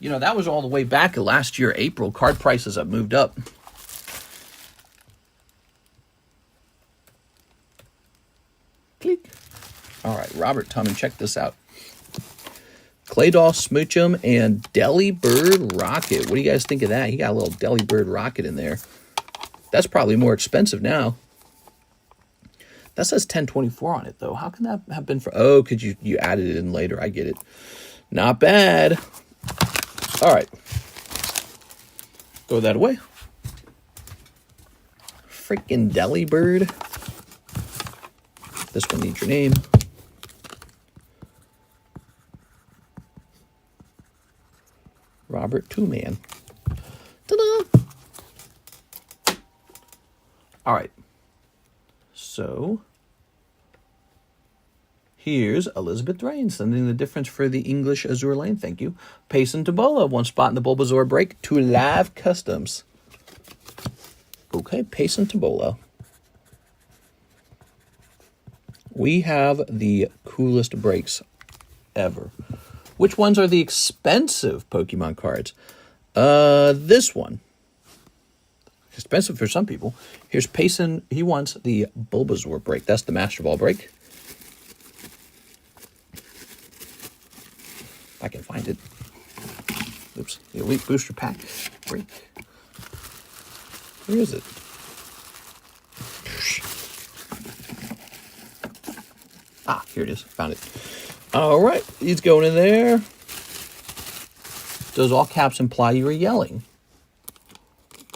You know, that was all the way back last year, April. Card prices have moved up. Click. All right, Robert Tumman, check this out. Claydol, Smoochum, and Delibird Rocket. What do you guys think of that? He got a little Delibird Rocket in there. That's probably more expensive now. That says 1024 on it, though. How can that have been for... Oh, because you added it in later. I get it. Not bad. All right. Throw that away. Freaking Delibird. This one needs your name. Robert Two-Man. Ta-da! All right. So, Here's Elizabeth Drain sending the difference for the English Azur Lane. Thank you. Payson Tabola, 1 spot in the Bulbasaur break. 2 live customs. Okay, Payson Tabola. We have the coolest breaks ever. Which ones are the expensive Pokemon cards? This one. Expensive for some people. Here's Payson. He wants the Bulbasaur break. That's the Master Ball break. I can find it. Oops. The Elite Booster Pack break. Where is it? Ah, here it is. Found it. All right. He's going in there. Does all caps imply you were yelling?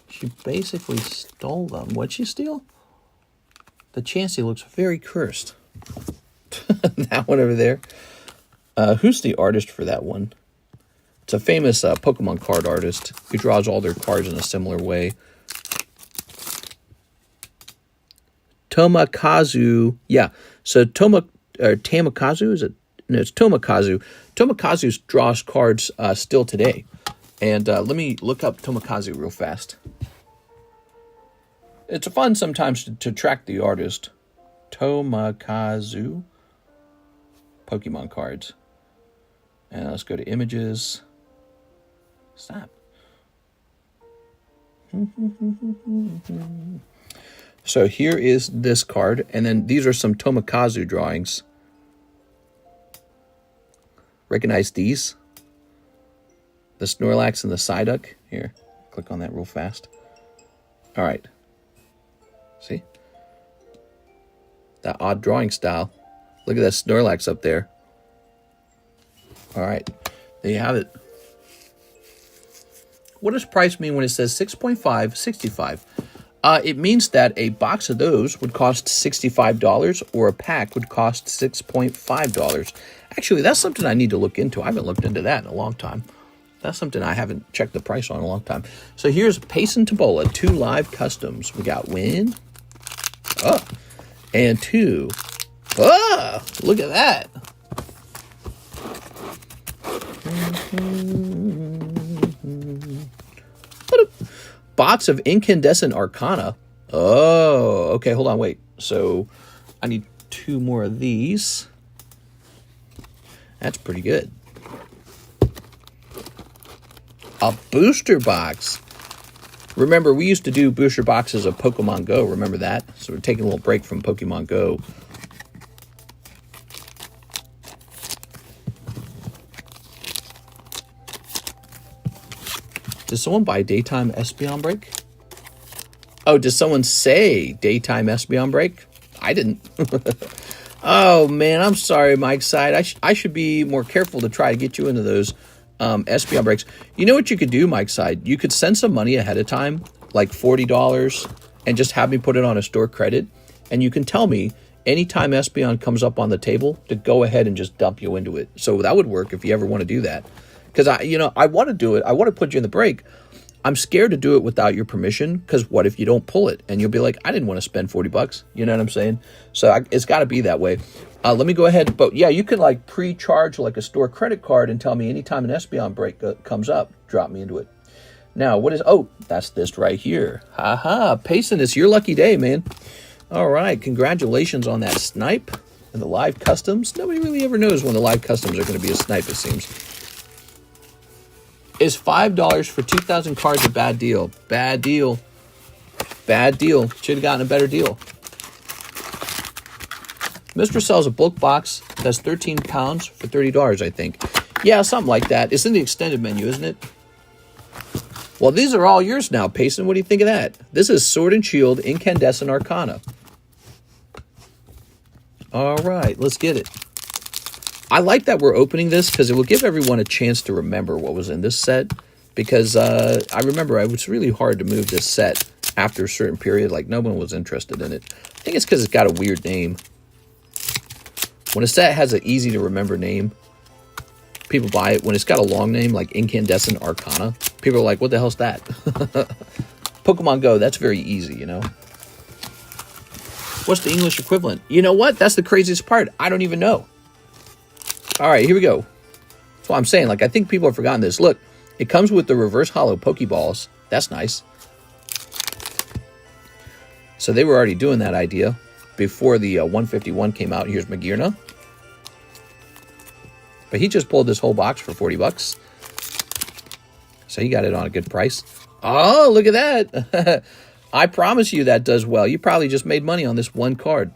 She basically stole them. What'd she steal? The Chansey looks very cursed. That one over there. Who's the artist for that one? It's a famous Pokemon card artist who draws all their cards in a similar way. Tomikazu. Yeah. So Tamikazu, is it? No, it's Tomikazu. Tomikazu draws cards still today. And let me look up Tomikazu real fast. It's fun sometimes to track the artist. Tomikazu. Pokemon cards. And let's go to images. Stop. So here is this card. And then these are some Tomikazu drawings. Recognize these? The Snorlax and the Psyduck. Here, click on that real fast. All right. See? That odd drawing style. Look at that Snorlax up there. All right. There you have it. What does price mean when it says 6.5, 65? It means that a box of those would cost $65 or a pack would cost $6.5. Actually, that's something I need to look into. I haven't looked into that in a long time. That's something I haven't checked the price on in a long time. So here's Payson Tabola, 2 live customs. We got win. Oh. And 2. Oh, look at that. Box of Incandescent Arcana. Oh, okay, hold on, wait. So I need 2 more of these. That's pretty good. A booster box. Remember, we used to do booster boxes of Pokemon Go. Remember that? So we're taking a little break from Pokemon Go. Did someone buy Daytime Espeon Break? Oh, did someone say Daytime Espeon Break? I didn't. Oh, man, I'm sorry, Mike's side. I should be more careful to try to get you into those Espeon breaks. You know what you could do, Mike's side? You could send some money ahead of time, like $40, and just have me put it on a store credit. And you can tell me anytime Espeon comes up on the table to go ahead and just dump you into it. So that would work if you ever want to do that. Because I want to do it. I want to put you in the break. I'm scared to do it without your permission. Because what if you don't pull it and you'll be like, I didn't want to spend $40. You know what I'm saying? So it's got to be that way. Let me go ahead. But yeah, you can like pre-charge like a store credit card and tell me anytime an Espeon break comes up, drop me into it. Now, what is? Oh, that's this right here. Ha Payson, it's your lucky day, man. All right, congratulations on that snipe and the live customs. Nobody really ever knows when the live customs are going to be a snipe, it seems. Is $5 for 2,000 cards a bad deal? Bad deal. Bad deal. Should have gotten a better deal. Mr. sells a bulk box that's 13 pounds for $30, I think. Yeah, something like that. It's in the extended menu, isn't it? Well, these are all yours now, Payson. What do you think of that? This is Sword and Shield Incandescent Arcana. All right, let's get it. I like that we're opening this because it will give everyone a chance to remember what was in this set. Because I remember it was really hard to move this set after a certain period. Like, no one was interested in it. I think it's because it's got a weird name. When a set has an easy-to-remember name, people buy it. When it's got a long name, like Incandescent Arcana, people are like, what the hell's that? Pokemon Go, that's very easy, you know? What's the English equivalent? You know what? That's the craziest part. I don't even know. All right, here we go. That's what I'm saying. Like, I think people have forgotten this. Look, it comes with the reverse hollow Pokeballs. That's nice. So they were already doing that idea before the 151 came out. Here's Magirna. But he just pulled this whole box for 40 bucks. So he got it on a good price. Oh, look at that. I promise you that does well. You probably just made money on this one card.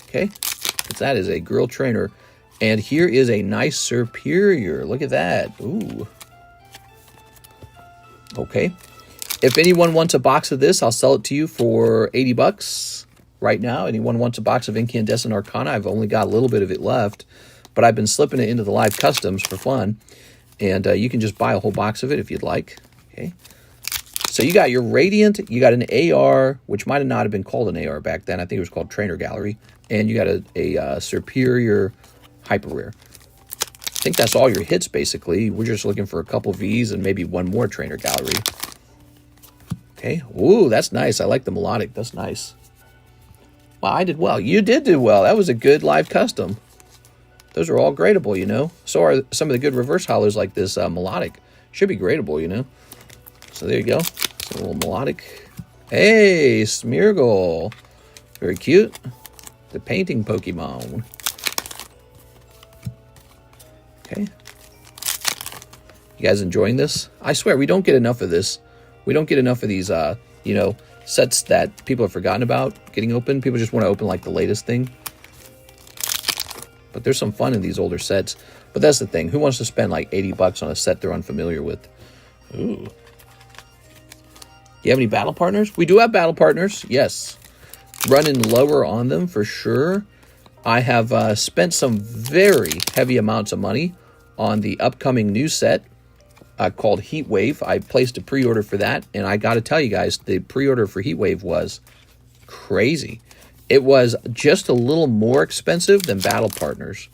Okay. Because that is a girl trainer. And here is a nice Superior. Look at that. Ooh. Okay. If anyone wants a box of this, I'll sell it to you for 80 bucks right now. Anyone wants a box of Incandescent Arcana? I've only got a little bit of it left, but I've been slipping it into the live customs for fun. And you can just buy a whole box of it if you'd like. Okay. So you got your Radiant, you got an AR, which might have not have been called an AR back then. I think it was called Trainer Gallery. And you got a Superior Hyper Rare. I think that's all your hits, basically. We're just looking for a couple Vs and maybe one more Trainer Gallery. Okay. Ooh, that's nice. I like the melodic. That's nice. Wow, I did well. You did do well. That was a good live custom. Those are all gradable, you know. So are some of the good reverse hollows like this melodic. Should be gradable, you know. So there you go. It's a little melodic. Hey, Smeargle. Very cute. The painting Pokemon. Okay. You guys enjoying this? I swear, we don't get enough of this. We don't get enough of these, you know, sets that people have forgotten about getting open. People just want to open, like, the latest thing. But there's some fun in these older sets. But that's the thing. Who wants to spend, like, 80 bucks on a set they're unfamiliar with? Ooh. Do you have any battle partners? We do have battle partners, yes. Running lower on them for sure. I have spent some very heavy amounts of money on the upcoming new set called Heat Wave. I placed a pre-order for that, and I got to tell you guys, the pre-order for Heat Wave was crazy. It was just a little more expensive than battle partners.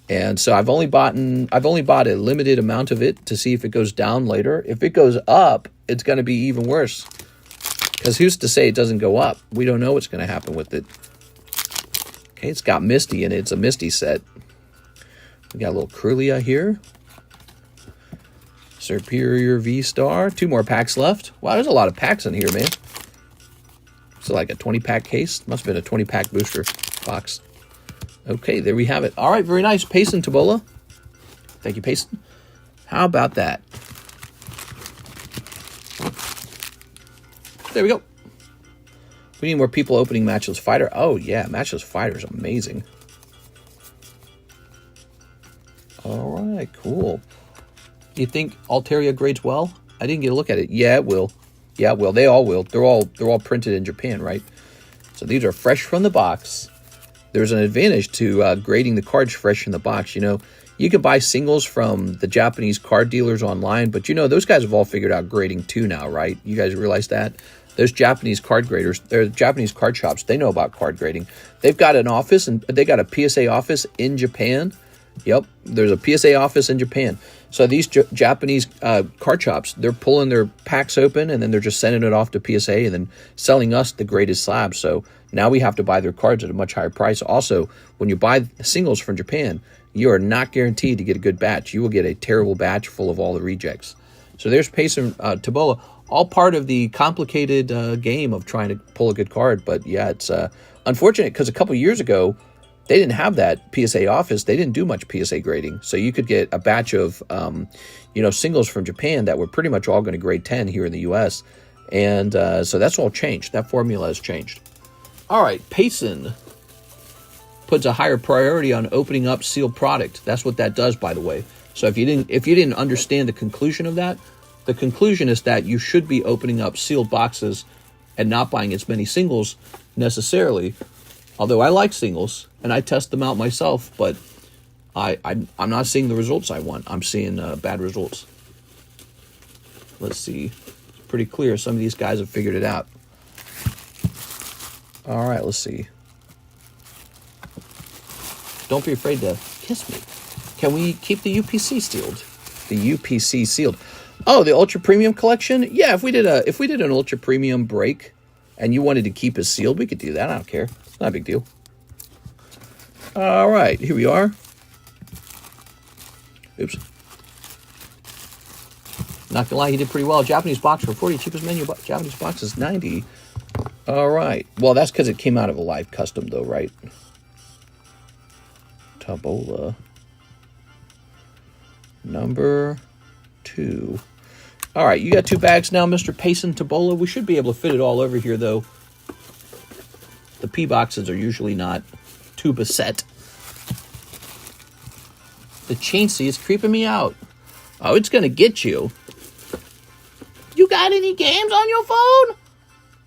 And so I've only bought a limited amount of it to see if it goes down later. If it goes up, it's going to be even worse. Because who's to say it doesn't go up? We don't know what's going to happen with it. Okay, it's got Misty in it. It's a Misty set. We got a little Kirlia here. Superior V-Star. 2 more packs left. Wow, there's a lot of packs in here, man. So like a 20-pack case. Must have been a 20-pack booster box. Okay, there we have it. All right, very nice. Payson Tabola. Thank you, Payson. How about that? There we go. We need more people opening Matchless Fighter. Oh, yeah, Matchless Fighter is amazing. All right, cool. You think Altaria grades well? I didn't get a look at it. Yeah, it will. Yeah, it will. They all will. They're all printed in Japan, right? So these are fresh from the box. There's an advantage to grading the cards fresh in the box. You know, you can buy singles from the Japanese card dealers online, but you know, those guys have all figured out grading too now, right? You guys realize that? Those Japanese card graders, they're Japanese card shops. They know about card grading. They've got an office, and they got a PSA office in Japan. Yep, there's a PSA office in Japan. So these Japanese card shops, they're pulling their packs open, and then they're just sending it off to PSA and then selling us the graded slabs. So now we have to buy their cards at a much higher price. Also, when you buy singles from Japan, you are not guaranteed to get a good batch. You will get a terrible batch full of all the rejects. So there's Payson Tabola, all part of the complicated game of trying to pull a good card. But yeah, it's unfortunate because a couple years ago, they didn't have that PSA office. They didn't do much PSA grading. So you could get a batch of, singles from Japan that were pretty much all going to grade 10 here in the U.S. And so that's all changed. That formula has changed. All right, Payson puts a higher priority on opening up sealed product. That's what that does, by the way. So if you didn't understand the conclusion of that, the conclusion is that you should be opening up sealed boxes and not buying as many singles necessarily. Although I like singles and I test them out myself, but I'm not seeing the results I want. I'm seeing bad results. Let's see. It's pretty clear. Some of these guys have figured it out. All right, let's see. Don't be afraid to kiss me. Can we keep the UPC sealed? The UPC sealed. Oh, the Ultra Premium collection? Yeah, if we did an Ultra Premium break and you wanted to keep it sealed, we could do that. I don't care. It's not a big deal. All right, here we are. Oops. Not gonna lie, he did pretty well. Japanese box for 40. Cheapest menu, but Japanese box is 90. All right. Well, that's because it came out of a live custom, though, right? Tabola. Number 2. All right, you got 2 bags now, Mr. Payson Tabola. We should be able to fit it all over here, though. The P boxes are usually not too beset. The Chainsea is creeping me out. Oh, it's going to get you. You got any games on your phone?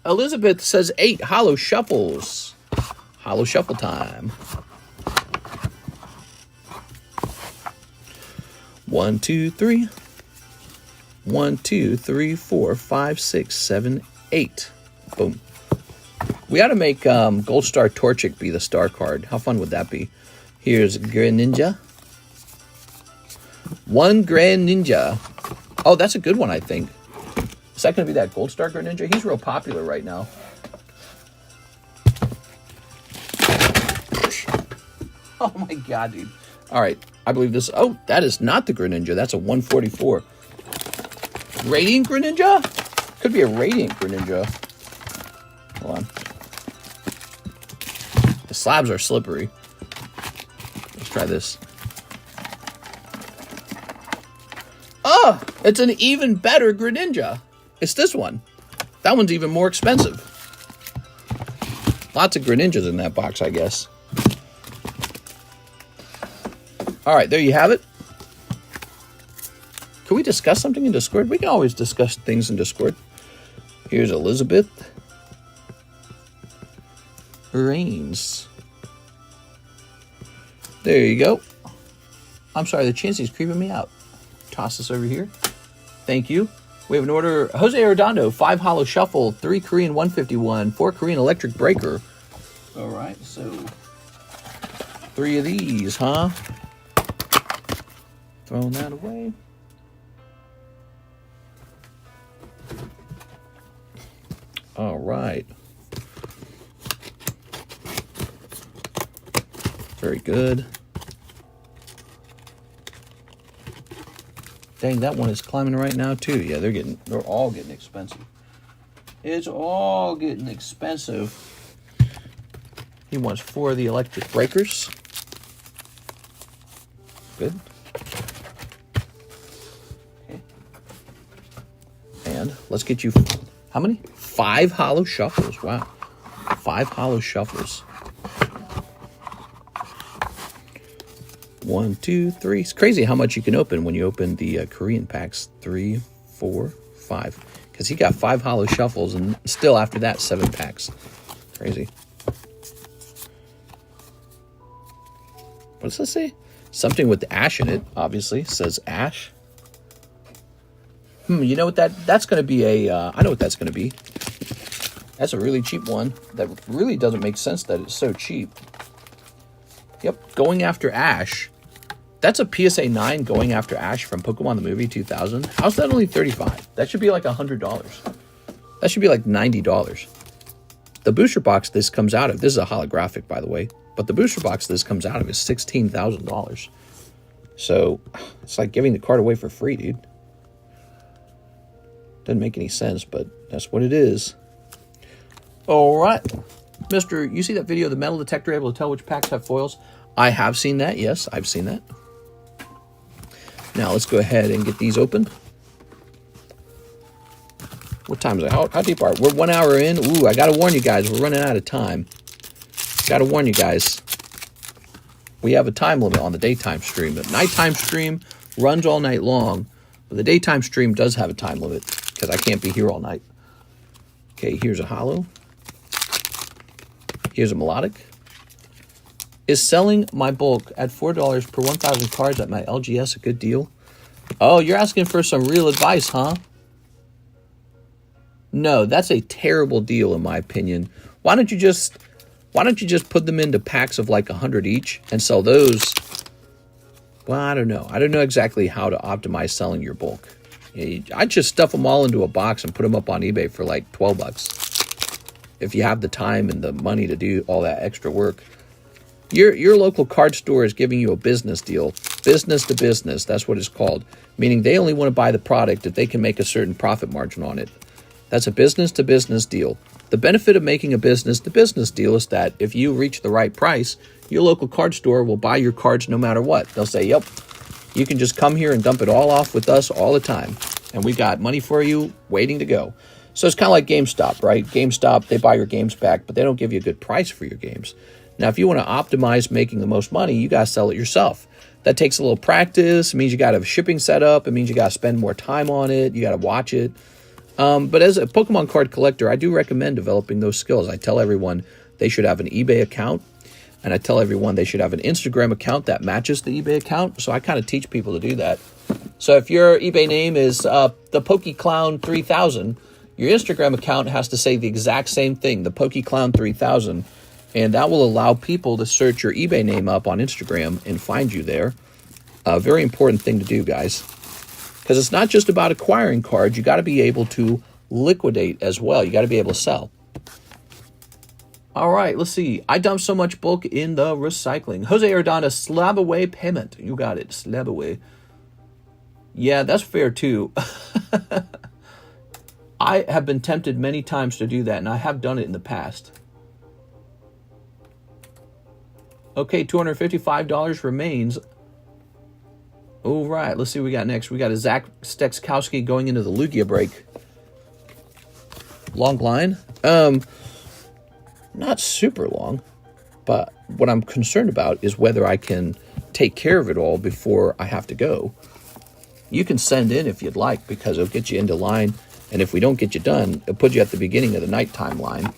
Elizabeth says 8 Holo Shuffles. Holo Shuffle time. 1, 2, 3. 1, 2, 3, 4, 5, 6, 7, 8. Boom. We ought to make Gold Star Torchic be the star card. How fun would that be? Here's Greninja. 1 Greninja. Oh, that's a good one, I think. Is that going to be that Gold Star Greninja? He's real popular right now. Oh my god, dude. All right, I believe this. Oh, that is not the Greninja. That's a 144. Radiant Greninja? Could be a Radiant Greninja. Hold on. The slabs are slippery. Let's try this. Oh, it's an even better Greninja. It's this one. That one's even more expensive. Lots of Greninjas in that box, I guess. All right, there you have it. Can we discuss something in Discord? We can always discuss things in Discord. Here's Elizabeth. Reigns. There you go. I'm sorry, the Chansey's creeping me out. Toss this over here. Thank you. We have an order. Jose Arredondo, 5 Holo Shuffle, 3 Korean 151, 4 Korean Electric Breaker. All right, so 3 of these, huh? Throwing that away. All right. Very good. Dang, that one is climbing right now too. Yeah, they're all getting expensive. It's all getting expensive. He wants 4 of the electric breakers. Good. Okay. And let's get you, how many? 5 Holo Shuffles. Wow. 5 Holo Shuffles. 1, 2, 3. It's crazy how much you can open when you open the Korean packs. 3, 4, 5. Because he got 5 Holo Shuffles and still after that 7 packs. Crazy. What does that say? Something with Ash in it, obviously. It says Ash. You know what that's going to be I know what that's going to be. That's a really cheap one. That really doesn't make sense that it's so cheap. Yep, Going After Ash. That's a PSA 9 Going After Ash from Pokemon the Movie 2000. How's that only $35? That should be like $100. That should be like $90. The booster box this comes out of, this is a holographic, by the way, but the booster box this comes out of is $16,000. So it's like giving the card away for free, dude. Doesn't make any sense, but that's what it is. All right. Mr. You see that video of the metal detector able to tell which packs have foils? I have seen that. Yes, I've seen that. Now let's go ahead and get these open. What time is it? How deep are we? We're 1 hour in. Ooh, I got to warn you guys. We're running out of time. Got to warn you guys. We have a time limit on the daytime stream. The nighttime stream runs all night long. But the daytime stream does have a time limit because I can't be here all night. Okay, here's a holo. Here's a melodic. Is selling my bulk at $4 per 1,000 cards at my LGS a good deal? Oh, you're asking for some real advice, huh? No, that's a terrible deal in my opinion. Why don't you just put them into packs of like 100 each and sell those? Well, I don't know. I don't know exactly how to optimize selling your bulk. I'd just stuff them all into a box and put them up on eBay for like $12. If you have the time and the money to do all that extra work. Your local card store is giving you a business deal. business to business. That's what it's called. Meaning they only want to buy the product if they can make a certain profit margin on it. That's a business to business deal. The benefit of making a business to business deal is that if you reach the right price, your local card store will buy your cards no matter what. They'll say, yep, you can just come here and dump it all off with us all the time. And we got money for you waiting to go. So it's kind of like GameStop, right? GameStop, they buy your games back, but they don't give you a good price for your games. Now, if you want to optimize making the most money, you got to sell it yourself. That takes a little practice. It means you got to have shipping set up. It means you got to spend more time on it. You got to watch it. But as a Pokemon card collector, I do recommend developing those skills. I tell everyone they should have an eBay account, and I tell everyone they should have an Instagram account that matches the eBay account. So I kind of teach people to do that. So if your eBay name is the PokeClown 3000, your Instagram account has to say the exact same thing, the PokeClown 3000, and that will allow people to search your eBay name up on Instagram and find you there. A very important thing to do, guys. Because it's not just about acquiring cards. You got to be able to liquidate as well. You got to be able to sell. All right, let's see. I dumped so much bulk in the recycling. Jose Ardana, slab away payment. You got it, slab away. Yeah, that's fair too. I have been tempted many times to do that, and I have done it in the past. Okay, $255 remains. All right, let's see what we got next. We got a Zach Stekskowski going into the Lugia break. Long line. Not super long, but what I'm concerned about is whether I can take care of it all before I have to go. You can send in if you'd like, because it'll get you into line, and if we don't get you done, it'll put you at the beginning of the nighttime line.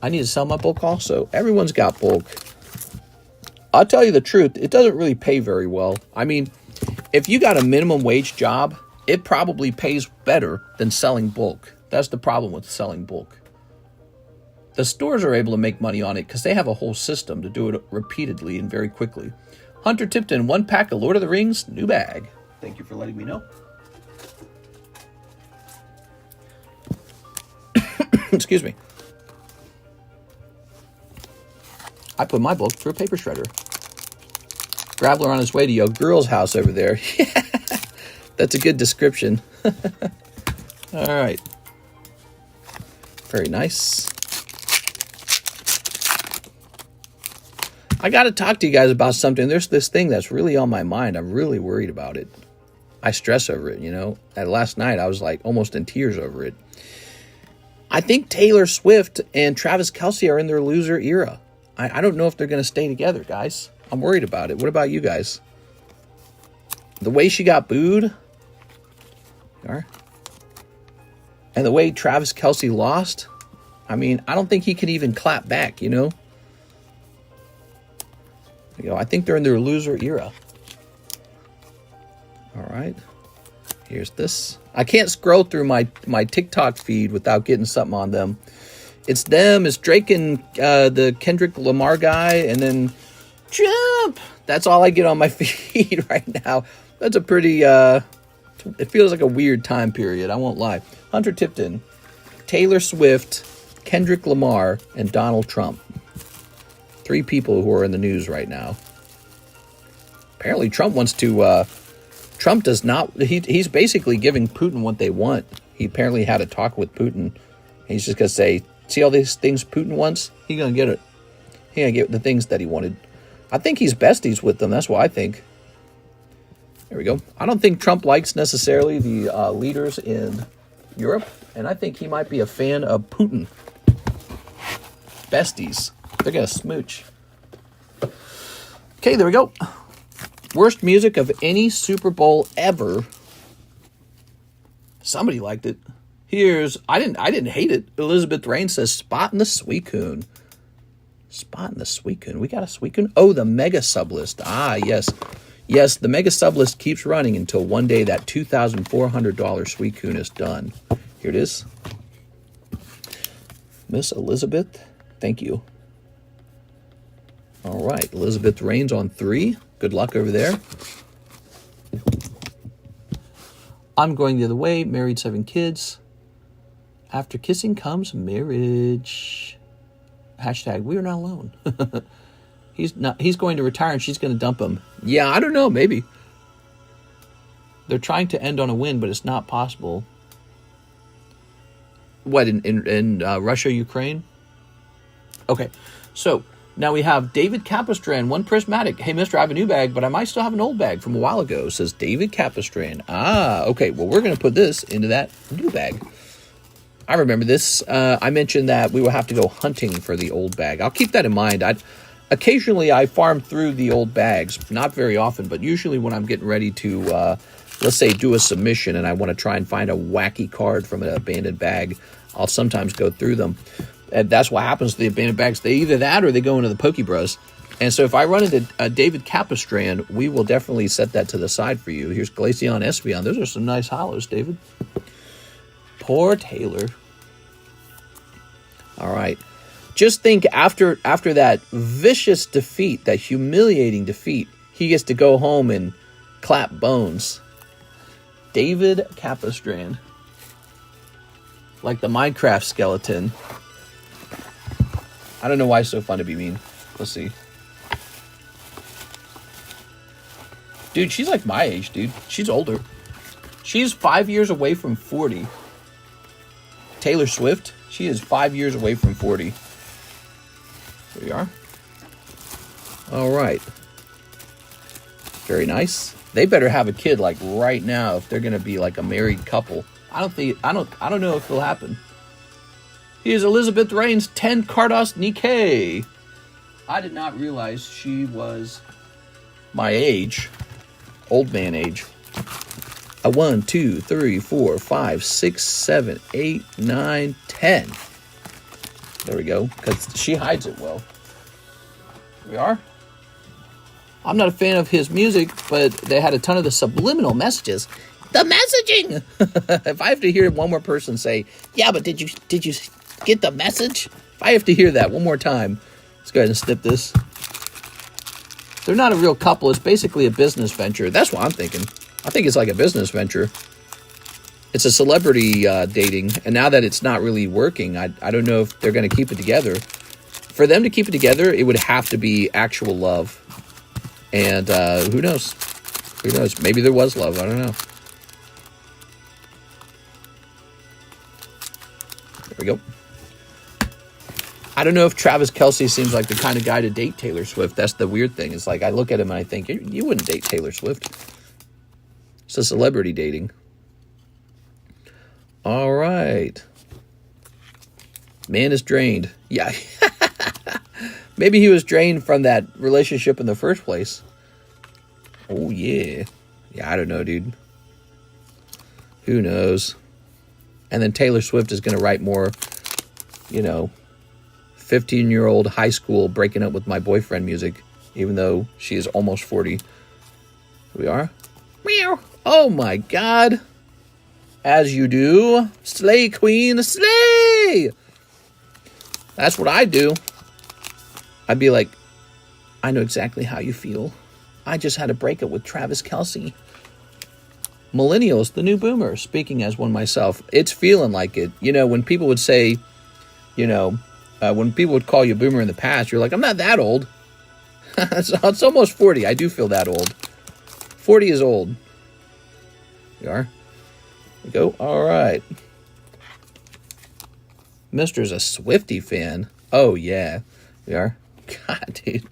I need to sell my bulk also. Everyone's got bulk. I'll tell you the truth, it doesn't really pay very well. I mean, if you got a minimum wage job, it probably pays better than selling bulk. That's the problem with selling bulk. The stores are able to make money on it because they have a whole system to do it repeatedly and very quickly. Hunter Tipton, 1 pack of Lord of the Rings, new bag. Thank you for letting me know. Excuse me. I put my bulk through a paper shredder. Graveler on his way to your girl's house over there. Yeah, that's a good description. All right. Very nice. I got to talk to you guys about something. There's this thing that's really on my mind. I'm really worried about it. I stress over it, you know. And last night, I was like almost in tears over it. I think Taylor Swift and Travis Kelce are in their loser era. I don't know if they're going to stay together, guys. I'm worried about it. What about you guys? The way she got booed. And the way Travis Kelce lost. I mean, I don't think he can even clap back, you know. I think they're in their loser era. All right. Here's this. I can't scroll through my TikTok feed without getting something on them. It's them. It's Drake and the Kendrick Lamar guy. And then Jump. That's all I get on my feed right now. That's a pretty... it feels like a weird time period. I won't lie. Hunter Tipton, Taylor Swift, Kendrick Lamar, and Donald Trump. 3 people who are in the news right now. Apparently Trump wants to... Trump does not... He's basically giving Putin what they want. He apparently had a talk with Putin. He's just going to say, see all these things Putin wants? He's going to get it. He's going to get the things that he wanted. I think he's besties with them. That's what I think. There we go. I don't think Trump likes necessarily the leaders in Europe. And I think he might be a fan of Putin. Besties. They're going to smooch. Okay, there we go. Worst music of any Super Bowl ever. Somebody liked it. Here's, I didn't hate it. Elizabeth Rain says, Spot in the Suicune. Spot in the Suicune. We got a Suicune? Oh, the Mega Sublist. Ah, yes. Yes, the Mega Sublist keeps running until one day that $2,400 Suicune is done. Here it is. Miss Elizabeth, thank you. All right, Elizabeth Rain's on 3. Good luck over there. I'm going the other way. Married 7 kids. After kissing comes marriage. Hashtag we are not alone. He's going to retire and she's going to dump him. Yeah, I don't know. Maybe. They're trying to end on a win, but it's not possible. What, in Russia, Ukraine? Okay, so now we have David Capistran, one prismatic. Hey, mister, I have a new bag, but I might still have an old bag from a while ago, says David Capistran. Okay, well, we're going to put this into that new bag. I remember this. I mentioned that we will have to go hunting for the old bag. I'll keep that in mind. Occasionally, I farm through the old bags. Not very often, but usually when I'm getting ready to, let's say, do a submission and I want to try and find a wacky card from an abandoned bag, I'll sometimes go through them. And that's what happens to the abandoned bags. They either that or they go into the PokeBruhs. And so if I run into David Capistran, we will definitely set that to the side for you. Here's Glaceon Espeon. Those are some nice hollows, David. Poor Taylor. All right. Just think after that vicious defeat, that humiliating defeat, he gets to go home and clap bones. David Capistran. Like the Minecraft skeleton. I don't know why it's so fun to be mean. Let's see. Dude, she's like my age, dude. She's older. She's 5 years away from 40. Taylor Swift, she is 5 years away from 40. Here we are. All right. Very nice. They better have a kid like right now if they're gonna be like a married couple. I don't know if it'll happen. Here's Elizabeth Reigns, 10 Cardos Nikkei. I did not realize she was my age. Old man age. 1, 2, 3, 4, 5, 6, 7, 8, 9, 10. There we go. Because she hides it well. Here we are. I'm not a fan of his music, but they had a ton of the subliminal messages. The messaging! If I have to hear one more person say, yeah, but did you get the message? If I have to hear that one more time, let's go ahead and snip this. They're not a real couple. It's basically a business venture. That's what I'm thinking. I think it's like a business venture. It's a celebrity dating. And now that it's not really working, I don't know if they're going to keep it together. For them to keep it together, it would have to be actual love. And who knows? Who knows? Maybe there was love. I don't know. There we go. I don't know if Travis Kelce seems like the kind of guy to date Taylor Swift. That's the weird thing. It's like I look at him and I think, you wouldn't date Taylor Swift. It's a celebrity dating. All right. Man is drained. Yeah. Maybe he was drained from that relationship in the first place. Oh, yeah. Yeah, I don't know, dude. Who knows? And then Taylor Swift is going to write more, 15-year-old high school breaking up with my boyfriend music, even though she is almost 40. Here we are. Meow. Oh, my God. As you do. Slay, queen, slay! That's what I do. I'd be like, I know exactly how you feel. I just had a breakup with Travis Kelce. Millennials, the new boomer, speaking as one myself, it's feeling like it. When people would say, when people would call you a boomer in the past, you're like, I'm not that old. It's almost 40. I do feel that old. 40 is old. You are? We go. All right. Mister's a Swiftie fan. Oh, yeah. We are. God, dude.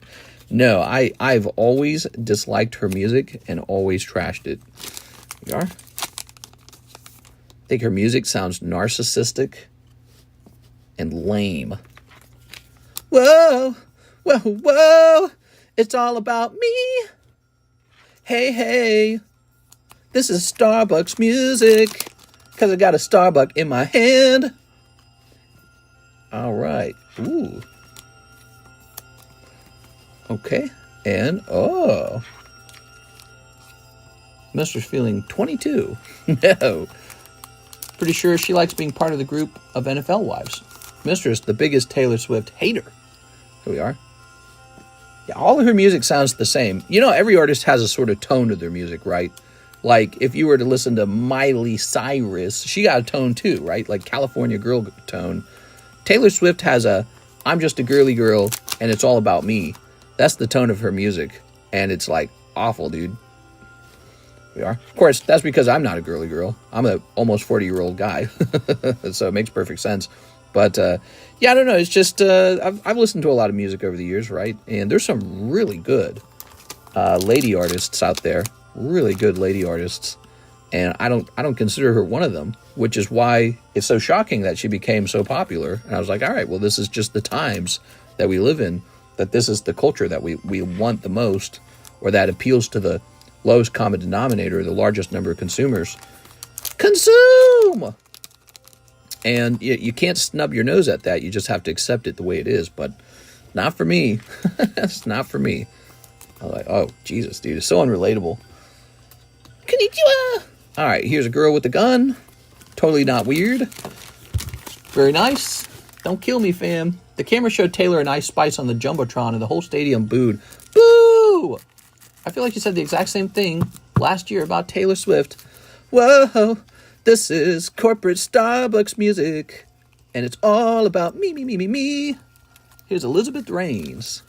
No, I've always disliked her music and always trashed it. We are. I think her music sounds narcissistic and lame. Whoa, whoa, whoa. It's all about me. Hey, hey. This is Starbucks music. Because I got a Starbucks in my hand. All right. Ooh. Okay. And, Mister's feeling 22. No. Pretty sure she likes being part of the group of NFL wives. Mister's the biggest Taylor Swift hater. Here we are. Yeah, all of her music sounds the same. Every artist has a sort of tone to their music, right? Like, if you were to listen to Miley Cyrus, she got a tone too, right? Like California Girl tone. Taylor Swift has a, I'm just a girly girl, and it's all about me. That's the tone of her music. And it's like awful, dude. We are. Of course, that's because I'm not a girly girl. I'm a almost 40-year-old guy. So it makes perfect sense. But yeah, I don't know. It's just I've listened to a lot of music over the years, right? And there's some really good lady artists out there. Really good lady artists. And I don't consider her one of them, which is why it's so shocking that she became so popular. And I was like, all right, well, this is just the times that we live in, that this is the culture that we want the most, or that appeals to the lowest common denominator, the largest number of consumers. Consume! And you can't snub your nose at that. You just have to accept it the way it is. But not for me. That's not for me. I'm like, oh, Jesus, dude. It's so unrelatable. Konnichiwa! All right, here's a girl with a gun. Totally not weird. Very nice. Don't kill me, fam. The camera showed Taylor and Ice Spice on the Jumbotron, and the whole stadium booed. Boo! I feel like you said the exact same thing last year about Taylor Swift. Whoa, this is corporate Starbucks music, and it's all about me, me, me, me, me. Here's Elizabeth Rains.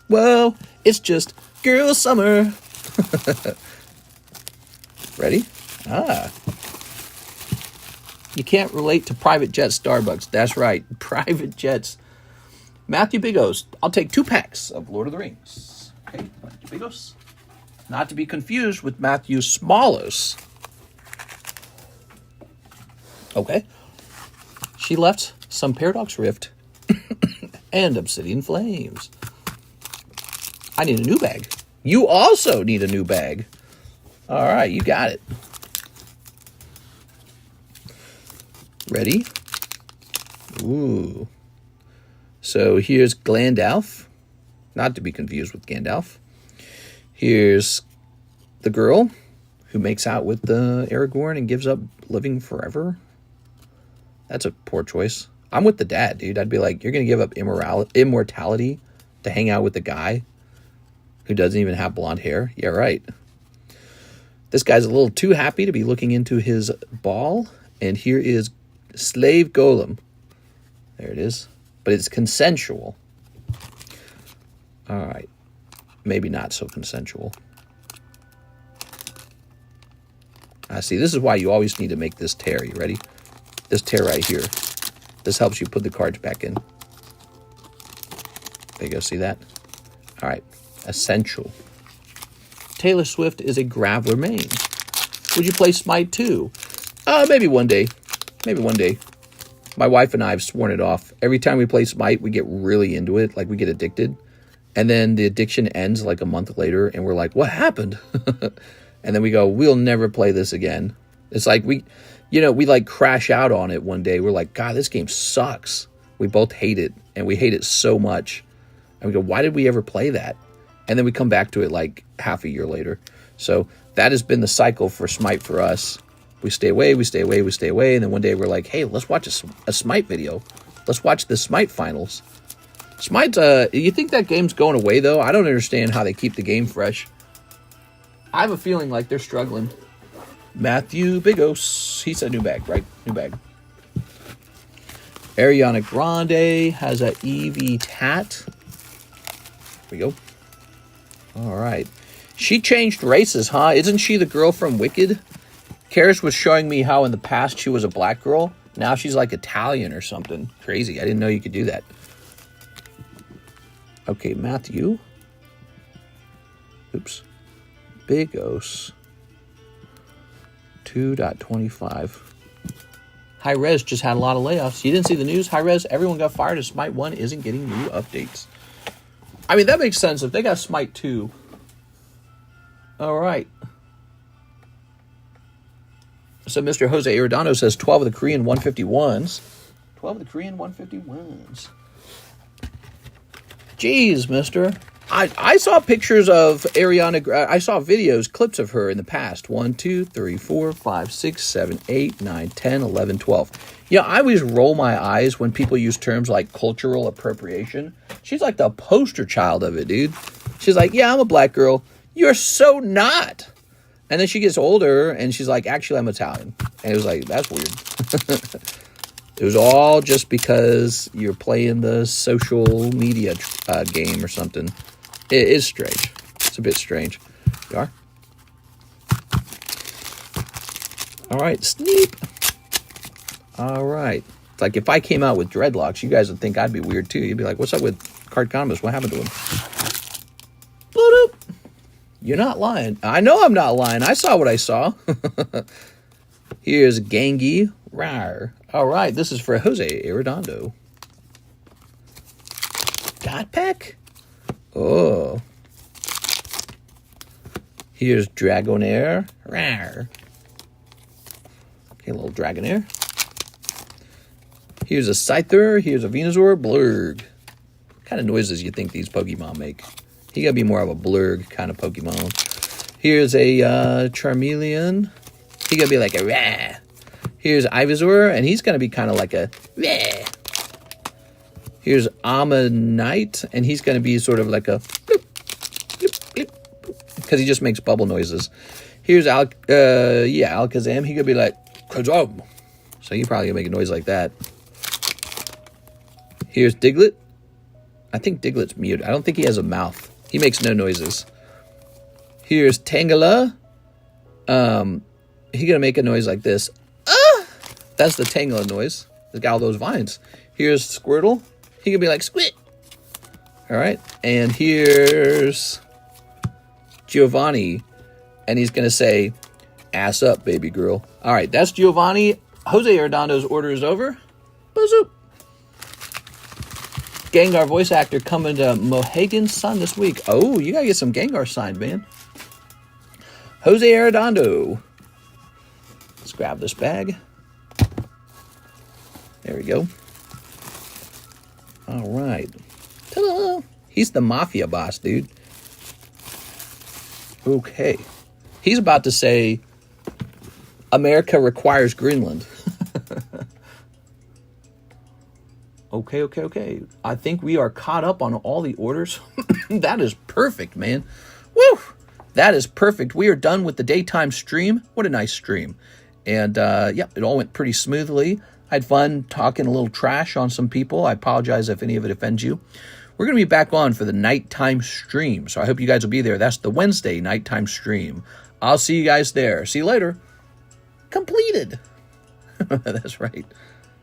Whoa, it's just girl summer. Ready? You can't relate to private jet Starbucks. That's right, private jets. Matthew Bigos. I'll take 2 packs of Lord of the Rings. Okay, Matthew Bigos. Not to be confused with Matthew Smallos. Okay. She left some Paradox Rift and Obsidian Flames. I need a new bag. You also need a new bag. All right, you got it. Ready? Ooh. So here's Glandalf. Not to be confused with Gandalf. Here's the girl who makes out with the Aragorn and gives up living forever. That's a poor choice. I'm with the dad, dude. I'd be like, you're going to give up immortality to hang out with the guy who doesn't even have blonde hair? Yeah, right. This guy's a little too happy to be looking into his ball. And here is Slave Golem. There it is. But it's consensual. All right. Maybe not so consensual. See, this is why you always need to make this tear. You ready? This tear right here. This helps you put the cards back in. There you go. See that? All right. Essential. Taylor Swift is a Graveler main. Would you play Smite 2? Maybe one day. Maybe one day. My wife and I have sworn it off. Every time we play Smite, we get really into it. Like, we get addicted. And then the addiction ends like a month later, and we're like, what happened? And then we go, we'll never play this again. It's like we like crash out on it one day. We're like, God, this game sucks. We both hate it, and we hate it so much. And we go, why did we ever play that? And then we come back to it like half a year later. So that has been the cycle for Smite for us. We stay away, we stay away, we stay away. And then one day we're like, hey, let's watch a Smite video. Let's watch the Smite finals. Smite, you think that game's going away, though? I don't understand how they keep the game fresh. I have a feeling like they're struggling. Matthew Bigos. He said new bag, right? New bag. Ariana Grande has a Eevee tat. Here we go. All right. She changed races, huh? Isn't she the girl from Wicked? Karis was showing me how in the past she was a black girl. Now she's like Italian or something. Crazy. I didn't know you could do that. Okay, Matthew. Oops. Bigos. 2.25. High Res just had a lot of layoffs. You didn't see the news? High Res, everyone got fired as Smite 1 isn't getting new updates. I mean, that makes sense if they got Smite 2. All right. So Mr. Jose Arredondo says 12 of the Korean 151s. 12 of the Korean 151s. Jeez, mister. I saw pictures of Ariana. I saw videos, clips of her in the past. 1, 2, 3, 4, 5, 6, 7, 8, 9, 10, 11, 12. You know, I always roll my eyes when people use terms like cultural appropriation. She's like the poster child of it, dude. She's like, yeah, I'm a black girl. You're so not. And then she gets older and she's like, actually, I'm Italian. And it was like, that's weird. It was all just because you're playing the social media game or something. It is strange. It's a bit strange. You are? All right, Sneep. All right. It's like if I came out with dreadlocks, you guys would think I'd be weird too. You'd be like, what's up with Cardconomist? What happened to him? Bloop. You're not lying. I know I'm not lying. I saw what I saw. Here's Gangi. Rawr. All right, this is for Jose Arredondo. God Pack? Oh. Here's Dragonair. Rawr. Okay, a little Dragonair. Here's a Scyther. Here's a Venusaur. Blurg. What kind of noises you think these Pokemon make? He gotta be more of a Blurg kind of Pokemon. Here's a Charmeleon. He gotta be like a rah. Here's Ivysaur, and he's gonna be kind of like a rah. Here's Ammonite, and he's gonna be sort of like a bloop, bloop, bloop, because he just makes bubble noises. Here's Alakazam. He could be like Kazam. So he probably gonna make a noise like that. Here's Diglett. I think Diglett's mute. I don't think he has a mouth. He makes no noises. Here's Tangela. He gonna make a noise like this. That's the Tangela noise. He's got all those vines. Here's Squirtle. He could be like squit. All right. And here's Giovanni. And he's gonna say, ass up, baby girl. All right, that's Giovanni. Jose Arredondo's order is over. Bazoop. Gengar voice actor coming to Mohegan Sun this week. Oh, you gotta get some Gengar signed, man. Jose Arredondo. Let's grab this bag. There we go. All right. Ta-da! He's the mafia boss, dude. Okay. He's about to say, America requires Greenland. Okay. I think we are caught up on all the orders. That is perfect, man. Woo! That is perfect. We are done with the daytime stream. What a nice stream. And, it all went pretty smoothly. I had fun talking a little trash on some people. I apologize if any of it offends you. We're going to be back on for the nighttime stream. So I hope you guys will be there. That's the Wednesday nighttime stream. I'll see you guys there. See you later. Completed. That's right.